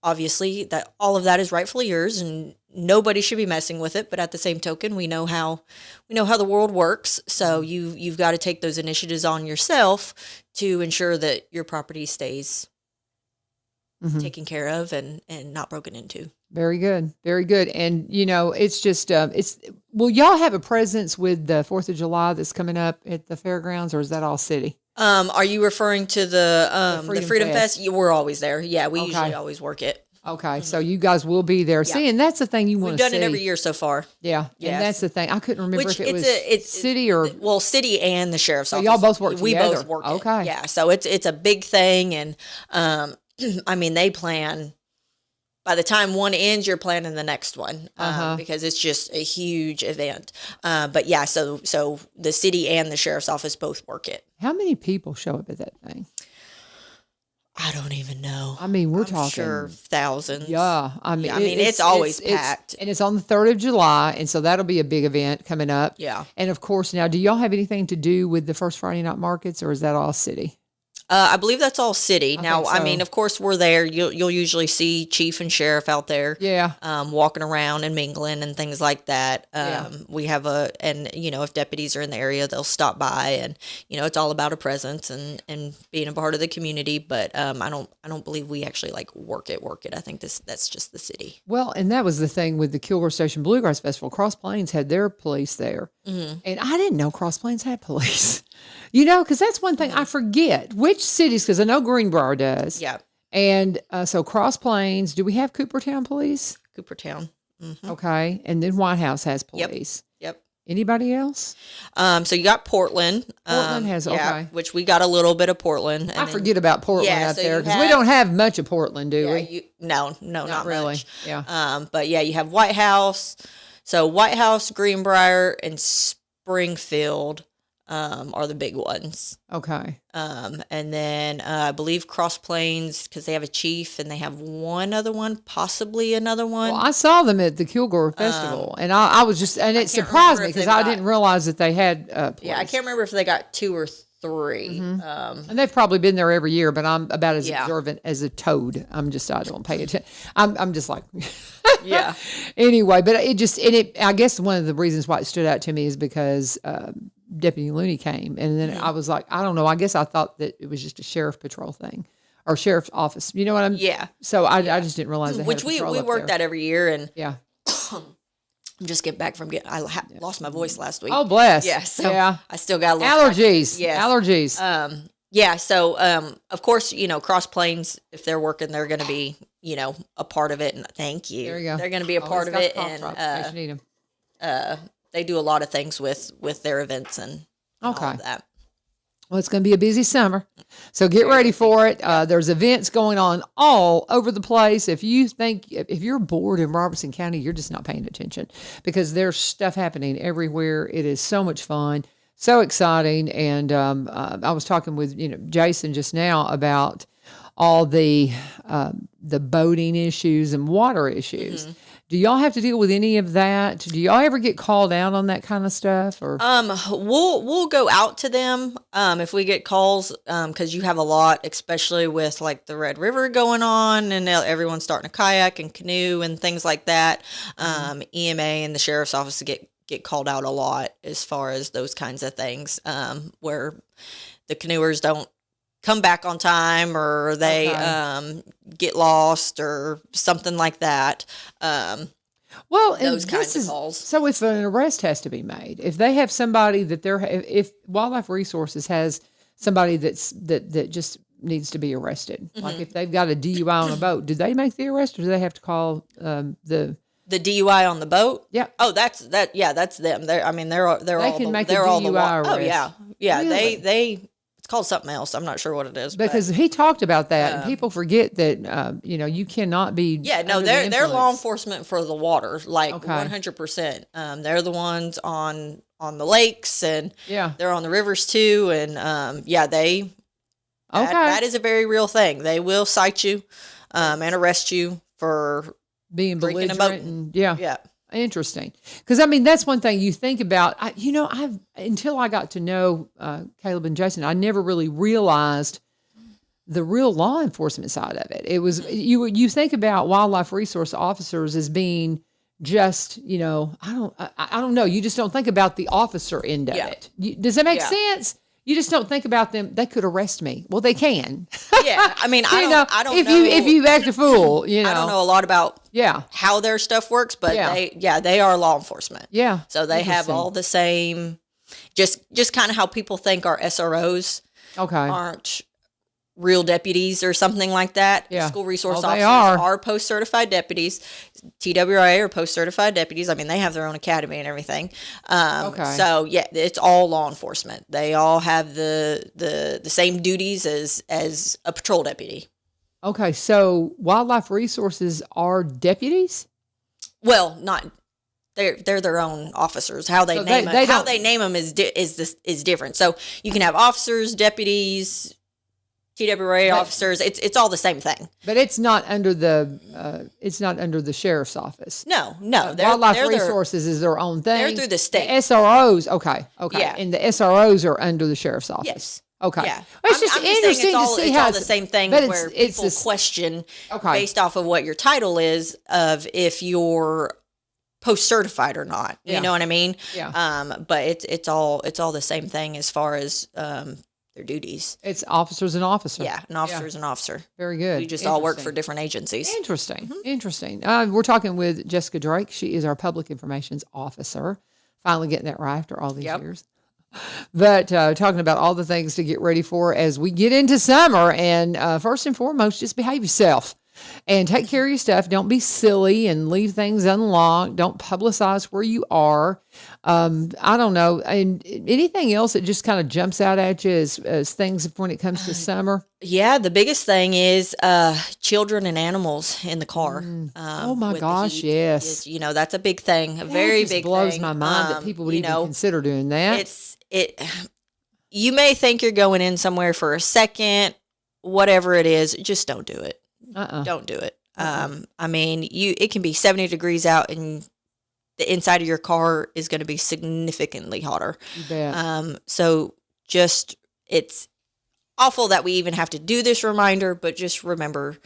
obviously that all of that is rightfully yours and nobody should be messing with it. But at the same token, we know how the world works. So you've got to take those initiatives on yourself to ensure that your property stays taken care of and not broken into. Very good. Very good. And, it's just, will y'all have a presence with the 4th of July that's coming up at the fairgrounds, or is that all city? Are you referring to the Freedom Fest? We're always there. Yeah, we usually always work it. Okay, so you guys will be there. Yeah. See, and that's the thing you want to see. We've done it every year so far. Yeah, yes. And that's the thing. I couldn't remember if it was city or... Well, city and the sheriff's office. So y'all both work together? We both work Okay. It. Yeah, so it's a big thing, and I mean, they plan... By the time one ends, you're planning the next one because it's just a huge event. But yeah, so the city and the sheriff's office both work it. How many people show up at that thing? I don't even know. I mean, I'm talking sure thousands. Yeah, I mean, it's always packed, and it's on the 3rd of July, and so that'll be a big event coming up. Yeah, and of course, now, do y'all have anything to do with the first Friday night markets, or is that all city? I believe that's all city. Now, I mean, of course, we're there. You'll usually see chief and sheriff out there, walking around and mingling and things like that. We have if deputies are in the area, they'll stop by, and it's all about a presence and being a part of the community. But I don't believe we actually work it. I think that's just the city. Well, and that was the thing with the Kilgore Station Bluegrass Festival. Cross Plains had their police there, and I didn't know Cross Plains had police. Because that's one thing I forget. Which cities, because I know Greenbrier does. Yeah. And so Cross Plains, do we have Coopertown police? Coopertown. Mm-hmm. Okay. And then White House has police. Yep. Anybody else? So you got Portland. Portland has, okay. Which we got a little bit of Portland. And I forget about Portland out there because we don't have much of Portland, do we? No, not really. Much. Yeah. But yeah, you have White House. So White House, Greenbrier, and Springfield are the big ones. Okay. And then I believe Cross Plains, because they have a chief and they have one other one, possibly another one. Well, I saw them at the Kilgore Festival, and I was just, and it surprised me because I didn't realize that they had police. Yeah, I can't remember if they got 2 or 3. And they've probably been there every year, but I'm about as observant as a toad. I don't pay attention. I'm just like, yeah. Anyway, but I guess one of the reasons why it stood out to me is because Deputy Looney came, and then I was like, I don't know. I guess I thought that it was just a sheriff patrol thing, or sheriff's office. You know what I mean? Yeah. So I just didn't realize they which had a patrol we up work there. that every year, and yeah. I'm just getting back from I lost my voice last week. Oh, bless. Yeah. So I still got a little allergies. Yes. Allergies. Yeah. So of course, Cross Plains, if they're working, they're going to be a part of it. And thank you. There you go. They're going to be a part of it, and need them. they do a lot of things with their events and all of that. Well, it's going to be a busy summer, so get ready for it. There's events going on all over the place. If you're bored in Robertson County, you're just not paying attention because there's stuff happening everywhere. It is so much fun, so exciting. And I was talking with Jason just now about all the boating issues and water issues. Do y'all have to deal with any of that? Do y'all ever get called out on that kind of stuff? Or we'll go out to them if we get calls, because you have a lot, especially with like the Red River going on, and everyone's starting to kayak and canoe and things like that. EMA and the sheriff's office get called out a lot as far as those kinds of things, where the canoers don't come back on time, or they get lost or something like that. Well, those kinds of calls. So if an arrest has to be made, if they have somebody that if Wildlife Resources has somebody that just needs to be arrested, like if they've got a DUI on a boat, do they make the arrest, or do they have to call the DUI on the boat? Yeah. Oh, that's them. They're they all can make a they're all the DUI Oh arrest. yeah. Really? They it's called something else. I'm not sure what it is. Because he talked about that, and people forget that you cannot be. Yeah, no, they're law enforcement for the water, like 100%. They're the ones on the lakes, and they're on the rivers too, and that is a very real thing. They will cite you and arrest you for being drinking a belligerent. boat. Yeah. Interesting. Because, I mean, that's one thing you think about. Until I got to know Caleb and Jason, I never really realized the real law enforcement side of it. It was, you think about wildlife resource officers as being just, I don't know. You just don't think about the officer end of it. Does that make sense? You just don't think about them. They could arrest me. Well, they can. Yeah, I mean, I don't know if you act a fool. I don't know a lot about Yeah. how their stuff works, but they are law enforcement. Yeah. So they have all the same, just kind of how people think our SROs aren't real deputies or something like that. Yeah. School resource They officers are post-certified deputies. TWRA are post-certified deputies. I mean, they have their own academy and everything. So yeah, it's all law enforcement. They all have the same duties as a patrol deputy. Okay, so wildlife resources are deputies? Well, not they're their own officers. How they name them, how they name them is different. So you can have officers, deputies, TWRA officers. It's all the same thing. But it's not under the sheriff's office. No. Wildlife Resources is their own thing. They're through the state. The SROs, okay, yeah, and the SROs are under the sheriff's office. Yes. Okay. Yeah. It's just interesting to see how it's all the same thing where people question based off of what your title is of if you're post-certified or not. You know what I mean? Yeah. But it's all the same thing as far as their duties. It's officers and officer. Yeah, an officer is an officer. Very good. We just all work for different agencies. Interesting. Interesting. We're talking with Jessica Drake. She is our public informations officer. Finally getting that right after all these years. But talking about all the things to get ready for as we get into summer. And first and foremost, just behave yourself and take care of your stuff. Don't be silly and leave things unlocked. Don't publicize where you are. I don't know. And anything else that just kind of jumps out at you as things when it comes to summer? Yeah, the biggest thing is children and animals in the car. Oh my gosh, yes. That's a big thing. A very big thing. It blows my mind that people would even consider doing that. You may think you're going in somewhere for a second, whatever it is, just don't do it. Don't do it. I mean, it can be 70 degrees out and the inside of your car is going to be significantly hotter. You bet. So it's awful that we even have to do this reminder, but just remember,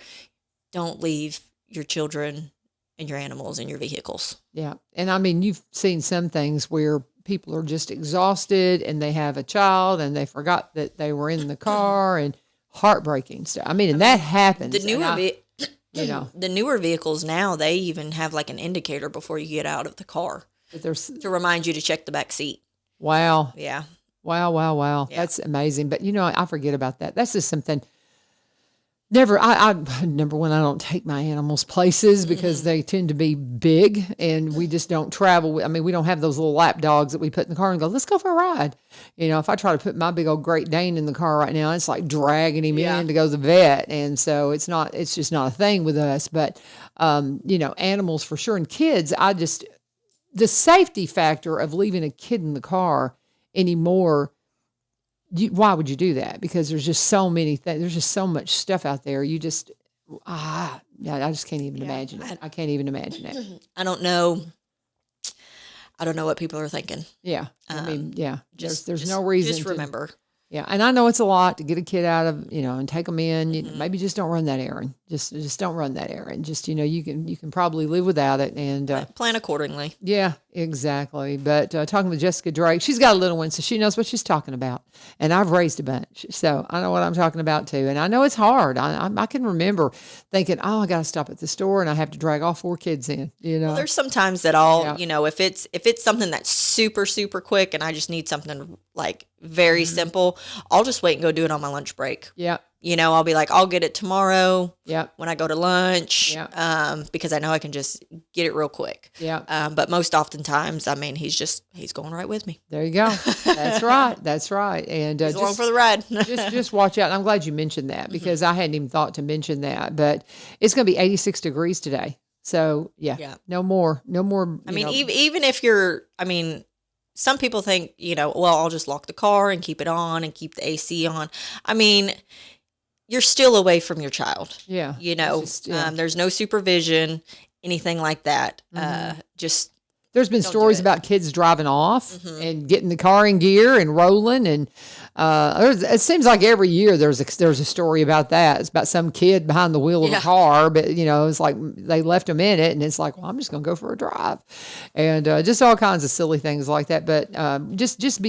don't leave your children and your animals in your vehicles. Yeah. And I mean, you've seen some things where people are just exhausted and they have a child and they forgot that they were in the car and heartbreaking stuff. I mean, and that happens. The newer vehicles now, they even have like an indicator before you get out of the car to remind you to check the back seat. Wow. Yeah. Wow. Yeah. That's amazing. But I forget about that. That's just something. Number one, I don't take my animals places because they tend to be big and we just don't travel. We don't have those little lap dogs that we put in the car and go, let's go for a ride. If I try to put my big old Great Dane in the car right now, it's like dragging him in to go to the vet. And so it's just not a thing with us, but, animals for sure. And kids, the safety factor of leaving a kid in the car anymore why would you do that? Because there's just so many things. There's just so much stuff out there. You just, yeah, I just can't even imagine it. I can't even imagine it. I don't know. I don't know what people are thinking. Yeah. I mean, yeah. There's no reason. Just remember. Yeah, and I know it's a lot to get a kid out of, and take them in. Maybe just don't run that errand. Just don't run that errand. Just, you can probably live without it and plan accordingly. Yeah, exactly. But talking with Jessica Drake, she's got a little one, so she knows what she's talking about. And I've raised a bunch, so I know what I'm talking about too. And I know it's hard. I can remember thinking, I got to stop at the store and I have to drag all 4 kids in. Well, there's some times that I'll, if it's something that's super, super quick and I just need something like very simple, I'll just wait and go do it on my lunch break. Yeah. I'll be like, I'll get it tomorrow. Yeah. When I go to lunch. Yeah. Because I know I can just get it real quick. Yeah. But most oftentimes, I mean, he's going right with me. There you go. That's right. That's right. And he's along for the ride. just watch out. I'm glad you mentioned that because I hadn't even thought to mention that. But it's going to be 86 degrees today. So yeah. No more. I mean, even if some people think, well, I'll just lock the car and keep it on and keep the AC on. I mean, you're still away from your child. Yeah. There's no supervision, anything like that. There's been stories about kids driving off and getting the car in gear and rolling. And it seems like every year there's a story about that. It's about some kid behind the wheel of a car, but it's like they left them in it, and it's like, well, I'm just going to go for a drive, and just all kinds of silly things like that. But just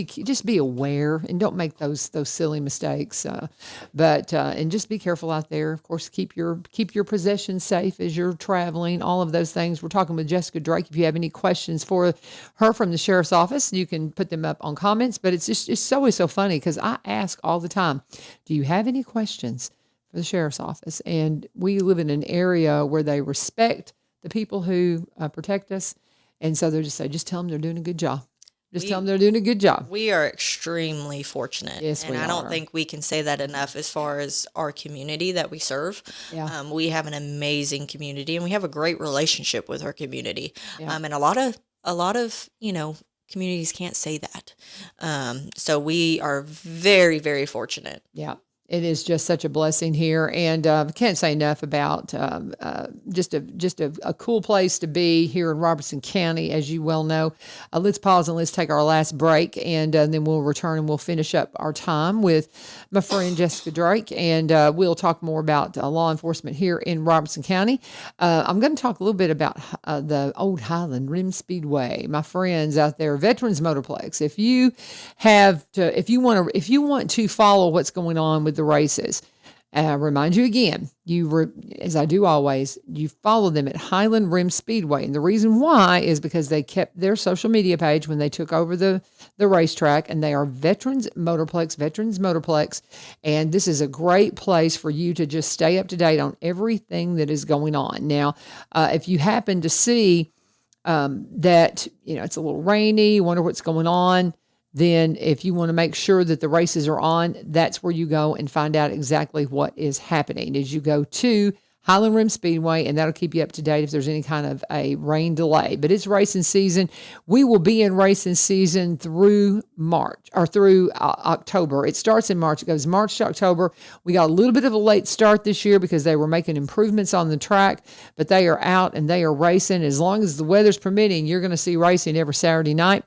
be aware and don't make those silly mistakes. And just be careful out there. Of course, keep your possessions safe as you're traveling. All of those things. We're talking with Jessica Drake. If you have any questions for her from the sheriff's office, you can put them up on comments. But it's always so funny because I ask all the time, do you have any questions for the sheriff's office? And we live in an area where they respect the people who protect us. And so they'll just say, just tell them they're doing a good job. Tell them they're doing a good job. We are extremely fortunate. Yes, and I don't think we can say that enough as far as our community that we serve. Yeah. We have an amazing community and we have a great relationship with our community. Yeah. And a lot of, communities can't say that. So we are very, very fortunate. Yeah. It is just such a blessing here, and can't say enough about just a cool place to be here in Robertson County, as you well know. Let's pause and let's take our last break, and then we'll return and we'll finish up our time with my friend Jessica Drake, and we'll talk more about law enforcement here in Robertson County. I'm going to talk a little bit about the old Highland Rim Speedway. My friends out there, Veterans Motorplex. If you want to follow what's going on with the races. Remind you again, as I do always, you follow them at Highland Rim Speedway. And the reason why is because they kept their social media page when they took over the racetrack, and they are Veterans Motorplex. And this is a great place for you to just stay up to date on everything that is going on. Now, if you happen to see that, it's a little rainy, you wonder what's going on, then if you want to make sure that the races are on, that's where you go and find out exactly what is happening. As you go to Highland Rim Speedway, and that'll keep you up to date if there's any kind of a rain delay. But it's racing season. We will be in racing season through March or through October. It starts in March. It goes March to October. We got a little bit of a late start this year because they were making improvements on the track, but they are out and they are racing. As long as the weather's permitting, you're going to see racing every Saturday night.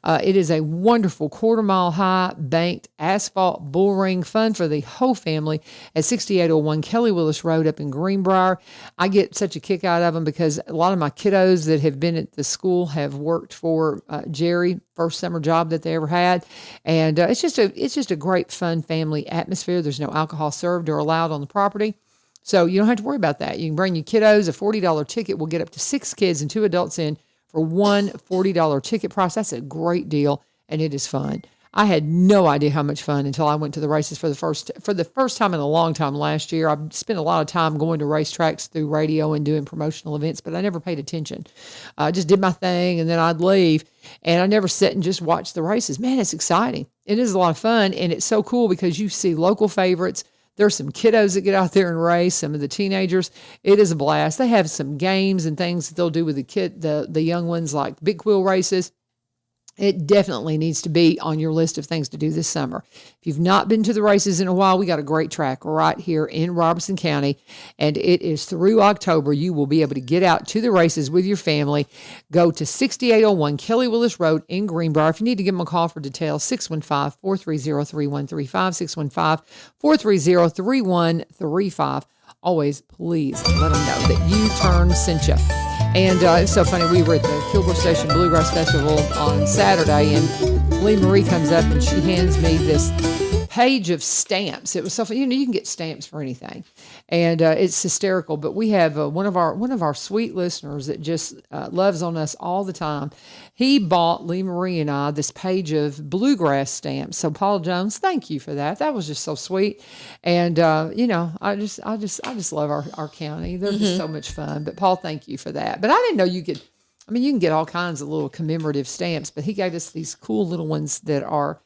It is a wonderful 1/4 mile high banked asphalt bull ring, fun for the whole family at 6801 Kelly Willis Road up in Greenbrier. I get such a kick out of them because a lot of my kiddos that have been at the school have worked for Jerry, first summer job that they ever had. And it's just a great fun family atmosphere. There's no alcohol served or allowed on the property. So you don't have to worry about that. You can bring your kiddos. A $40 ticket will get up to 6 kids and 2 adults in for one $40 ticket price. That's a great deal, and it is fun. I had no idea how much fun until I went to the races for the first time in a long time last year. I've spent a lot of time going to racetracks through radio and doing promotional events, but I never paid attention. I just did my thing, and then I'd leave, and I never sit and just watch the races. Man, it's exciting. It is a lot of fun, and it's so cool because you see local favorites. There's some kiddos that get out there and race, some of the teenagers. It is a blast. They have some games and things that they'll do with the young ones, like big wheel races. It definitely needs to be on your list of things to do this summer. If you've not been to the races in a while, we got a great track right here in Robertson County, and it is through October. You will be able to get out to the races with your family. Go to 6801 Kelly Willis Road in Greenbrier. If you need to give them a call for details, 615-430-3135, 615-430-3135. Always, please let them know that U-Turn sent you. And it's so funny. We were at the Kilgore Station Bluegrass Festival on Saturday, and Lee Marie comes up and she hands me this page of stamps. It was so funny. You can get stamps for anything, and it's hysterical. But we have one of our sweet listeners that just loves on us all the time. He bought Lee Marie and I this page of bluegrass stamps. So Paul Jones, thank you for that. That was just so sweet. And I just love our county. They're just so much fun. But Paul, thank you for that. But I didn't know you could. I mean, you can get all kinds of little commemorative stamps, but he gave us these cool little ones that are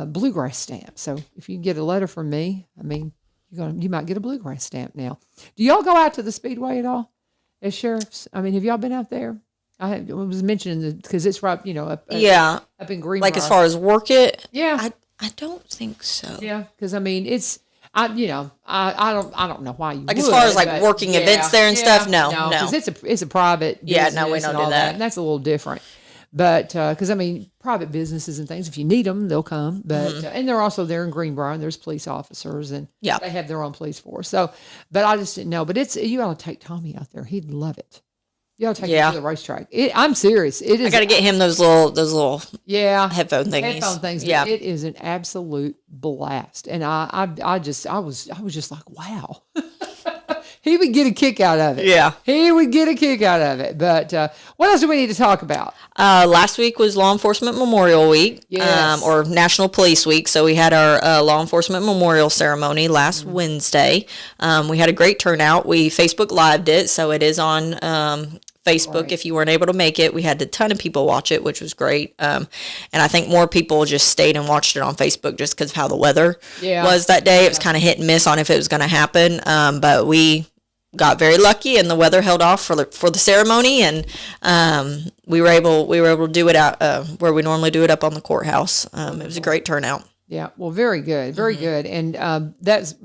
bluegrass stamp. So if you get a letter from me, I mean, you might get a bluegrass stamp now. Do y'all go out to the Speedway at all as sheriffs? I mean, have y'all been out there? I was mentioning because it's right, up in Greenbrier. Like as far as work it, yeah, I don't think so. Yeah, because I mean, I don't know why you like would, as far as like working events there and stuff. No, because it's a private business. Yeah, no, we don't do that. And that's a little different. But because I mean, private businesses and things, if you need them, they'll come. But and they're also there in Greenbrier, and there's police officers, and they have their own police force. So, but I just didn't know. But you ought to take Tommy out there; he'd love it. You ought to take him to the racetrack. I'm serious. It is. I got to get him those little headphone thingies. Yeah, it is an absolute blast, and I was just like, wow. He would get a kick out of it. Yeah. He would get a kick out of it. But what else do we need to talk about? Last week was Law Enforcement Memorial Week, or National Police Week. So we had our Law Enforcement Memorial Ceremony last Wednesday. We had a great turnout. We Facebook Lived it, so it is on Facebook. Right. If you weren't able to make it, we had a ton of people watch it, which was great. And I think more people just stayed and watched it on Facebook just because of how the weather was that day. It was kind of hit and miss on if it was going to happen. But we got very lucky, and the weather held off for the ceremony, and we were able to do it out where we normally do it up on the courthouse. It was a great turnout. Yeah, well, very good, very good, and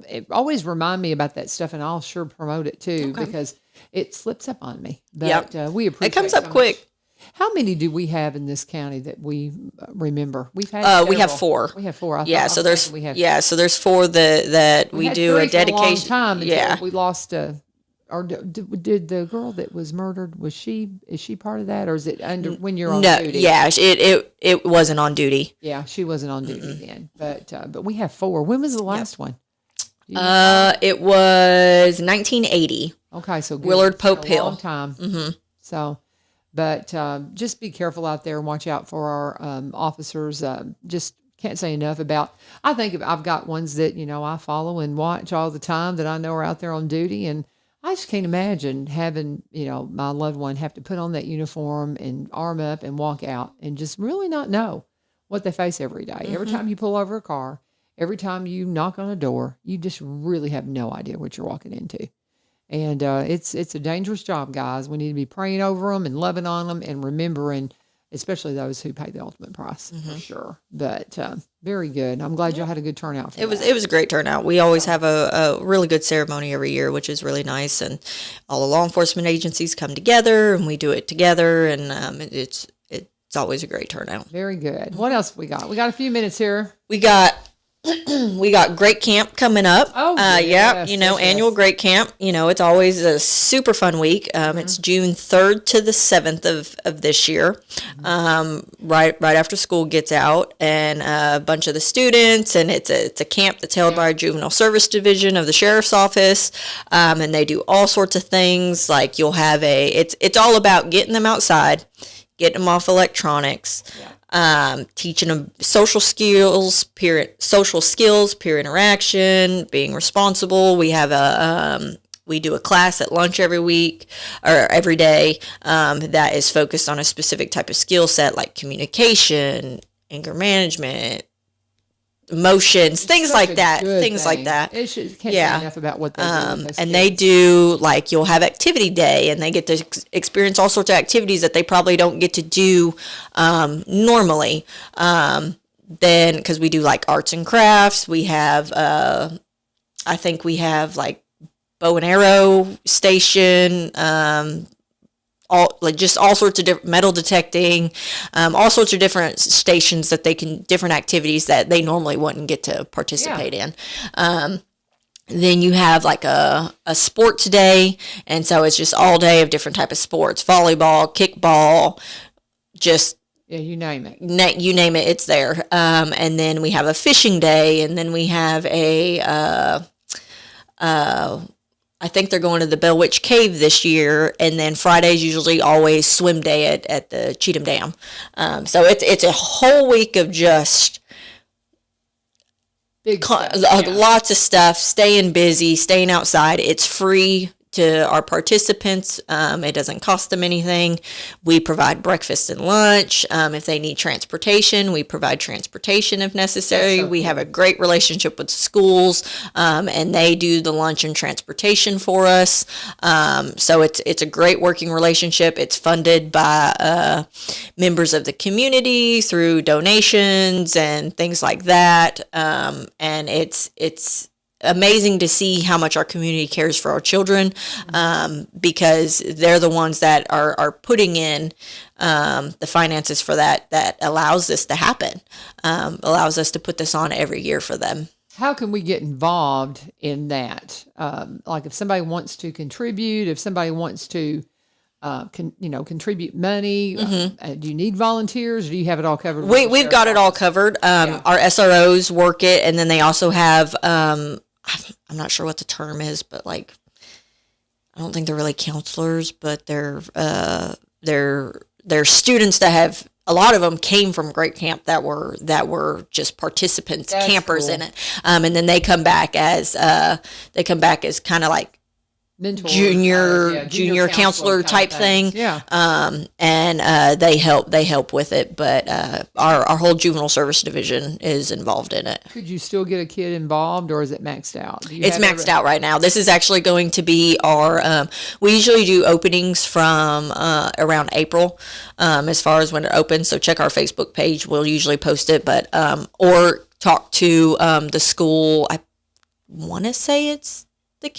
it always remind me about that stuff, and I'll sure promote it too because it slips up on me. But we appreciate it. Comes up quick. Much. How many do we have in this county that we remember? We've had we have 4. We have 4. So there's four that we do a dedication. For a long time we lost. Or did the girl that was murdered, is she part of that, or is it under when you're on duty? Yeah, it wasn't on duty. Yeah, she wasn't on duty then. But we have 4. When was the last one? It was 1980. Okay, so good. Willard Pope Hill. Long time. Mm-hmm. So, but just be careful out there and watch out for our officers. Just can't say enough about. I think I've got ones that I follow and watch all the time that I know are out there on duty, and I just can't imagine having, my loved one have to put on that uniform and arm up and walk out and just really not know what they face every day. Every time you pull over a car, every time you knock on a door, you just really have no idea what you're walking into. And it's a dangerous job, guys. We need to be praying over them and loving on them and remembering, especially those who pay the ultimate price, for sure. But very good. I'm glad y'all had a good turnout. It was a great turnout. We always have a really good ceremony every year, which is really nice. And all the law enforcement agencies come together, and we do it together. And it's always a great turnout. Very good. What else we got? We got a few minutes here. We got Great Camp coming up. Oh, annual Great Camp. It's always a super fun week. It's June 3rd to the 7th of this year. Right after school gets out, and a bunch of the students, and it's a camp that's held by our Juvenile Service Division of the Sheriff's Office, and they do all sorts of things. Like you'll have it's all about getting them outside, getting them off electronics. Teaching them social skills, peer interaction, being responsible. We have we do a class at lunch every week or every day that is focused on a specific type of skill set, like communication, anger management, motions, things Such like a that, good things like thing. that. It should, can't Yeah. say enough about what they do. with those And kids. they do, like, you'll have activity day, and they get to experience all sorts of activities that they probably don't get to do normally. Then, because we do like arts and crafts, we have, I think we have like bow and arrow station, all sorts of different metal detecting, all sorts of different stations that they can, different activities that they normally wouldn't get to participate in. Then you have like a sports day, and so it's just all day of different type of sports: volleyball, kickball, just yeah, you name it. you name it, it's there. And then we have a fishing day, and then we have I think they're going to the Bell Witch Cave this year, and then Friday's usually always swim day at the Cheatham Dam. So it's a whole week of just lots of stuff, staying busy, staying outside. It's free to our participants. It doesn't cost them anything. We provide breakfast and lunch. If they need transportation, we provide transportation if necessary. So we have a great relationship with schools, and they do the lunch and transportation for us. So it's a great working relationship. It's funded by members of the community through donations and things like that. And it's amazing to see how much our community cares for our children, because they're the ones that are putting in the finances for that allows this to happen, allows us to put this on every year for them. How can we get involved in that? Like if somebody wants to contribute, if somebody wants to contribute money, do you need volunteers? Or do you have it all covered? We've got it all covered. Our SROs work it, and then they also have, I'm not sure what the term is, but like, I don't think they're really counselors, but they're students that have, a lot of them came from Great Camp that were just participants, That's campers cool. in it. And then they come back as kind of like Mentor, junior counselor type thing. Yeah. And they help with it, but our whole juvenile service division is involved in it. Could you still get a kid involved, or is it maxed out? It's maxed out right now. This is actually going to be our, we usually do openings from around April, as far as when it opens. So check our Facebook page. We'll usually post it, but, or talk to the school. I want to say it's the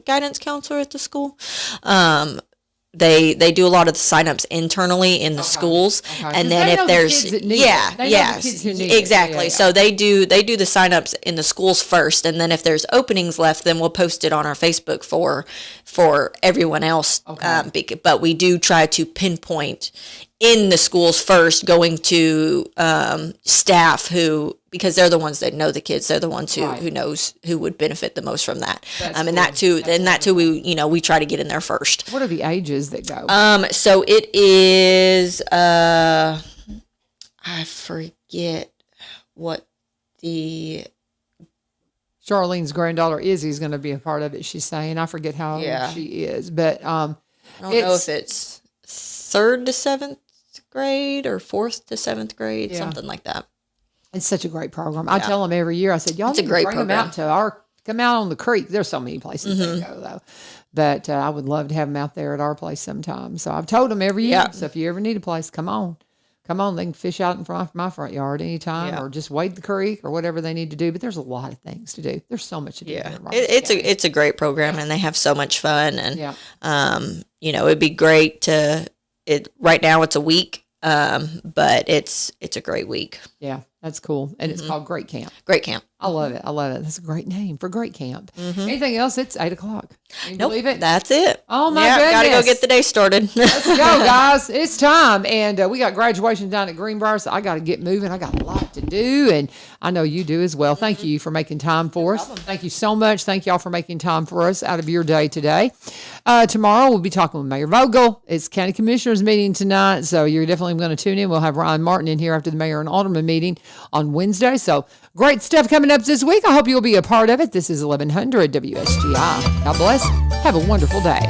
guidance counselor at the school. They do a lot of the signups internally in the schools, and then if there's exactly. So they do the signups in the schools first, and then if there's openings left, then we'll post it on our Facebook for everyone else. But we do try to pinpoint in the schools first, going to staff because they're the ones that know the kids. They're the ones who knows who would benefit the most from that. And that too, we try to get in there first. What are the ages that go? So it is, I forget what Charlene's granddaughter Izzy's going to be a part of it. She's saying, I forget how old she is, but I don't know if it's 3rd to 7th grade or 4th to 7th grade, something like that. It's such a great program. I tell them every year, I said, y'all It's a need to great bring them program. out to come out on the creek. There's so many places they go though. But I would love to have them out there at our place sometime. So I've told them every year. Yeah. So if you ever need a place, come on. They can fish out in front of my front yard anytime, or just wade the creek or whatever they need to do. But there's a lot of things to do. There's so much to do. Yeah, it's a great program, and they have so much fun. And it'd be great right now it's a week, but it's a great week. Yeah, that's cool. And it's called Great Camp. Great Camp. I love it. That's a great name for Great Camp. Anything else? It's 8:00. Can you Nope, believe it? that's it. Oh my goodness. Gotta go get the day started. Let's go, guys. It's time. And we got graduation down at Greenbrier, so I got to get moving. I got a lot to do, and I know you do as well. Thank you for making time for us. Thank you so much. Thank y'all for making time for us out of your day today. Tomorrow, we'll be talking with Mayor Vogel. It's County Commissioners meeting tonight, so you're definitely going to tune in. We'll have Ryan Martin in here after the Mayor and Alderman meeting on Wednesday. So great stuff coming up this week. I hope you'll be a part of it. This is 1100 WSGI. God bless. Have a wonderful day.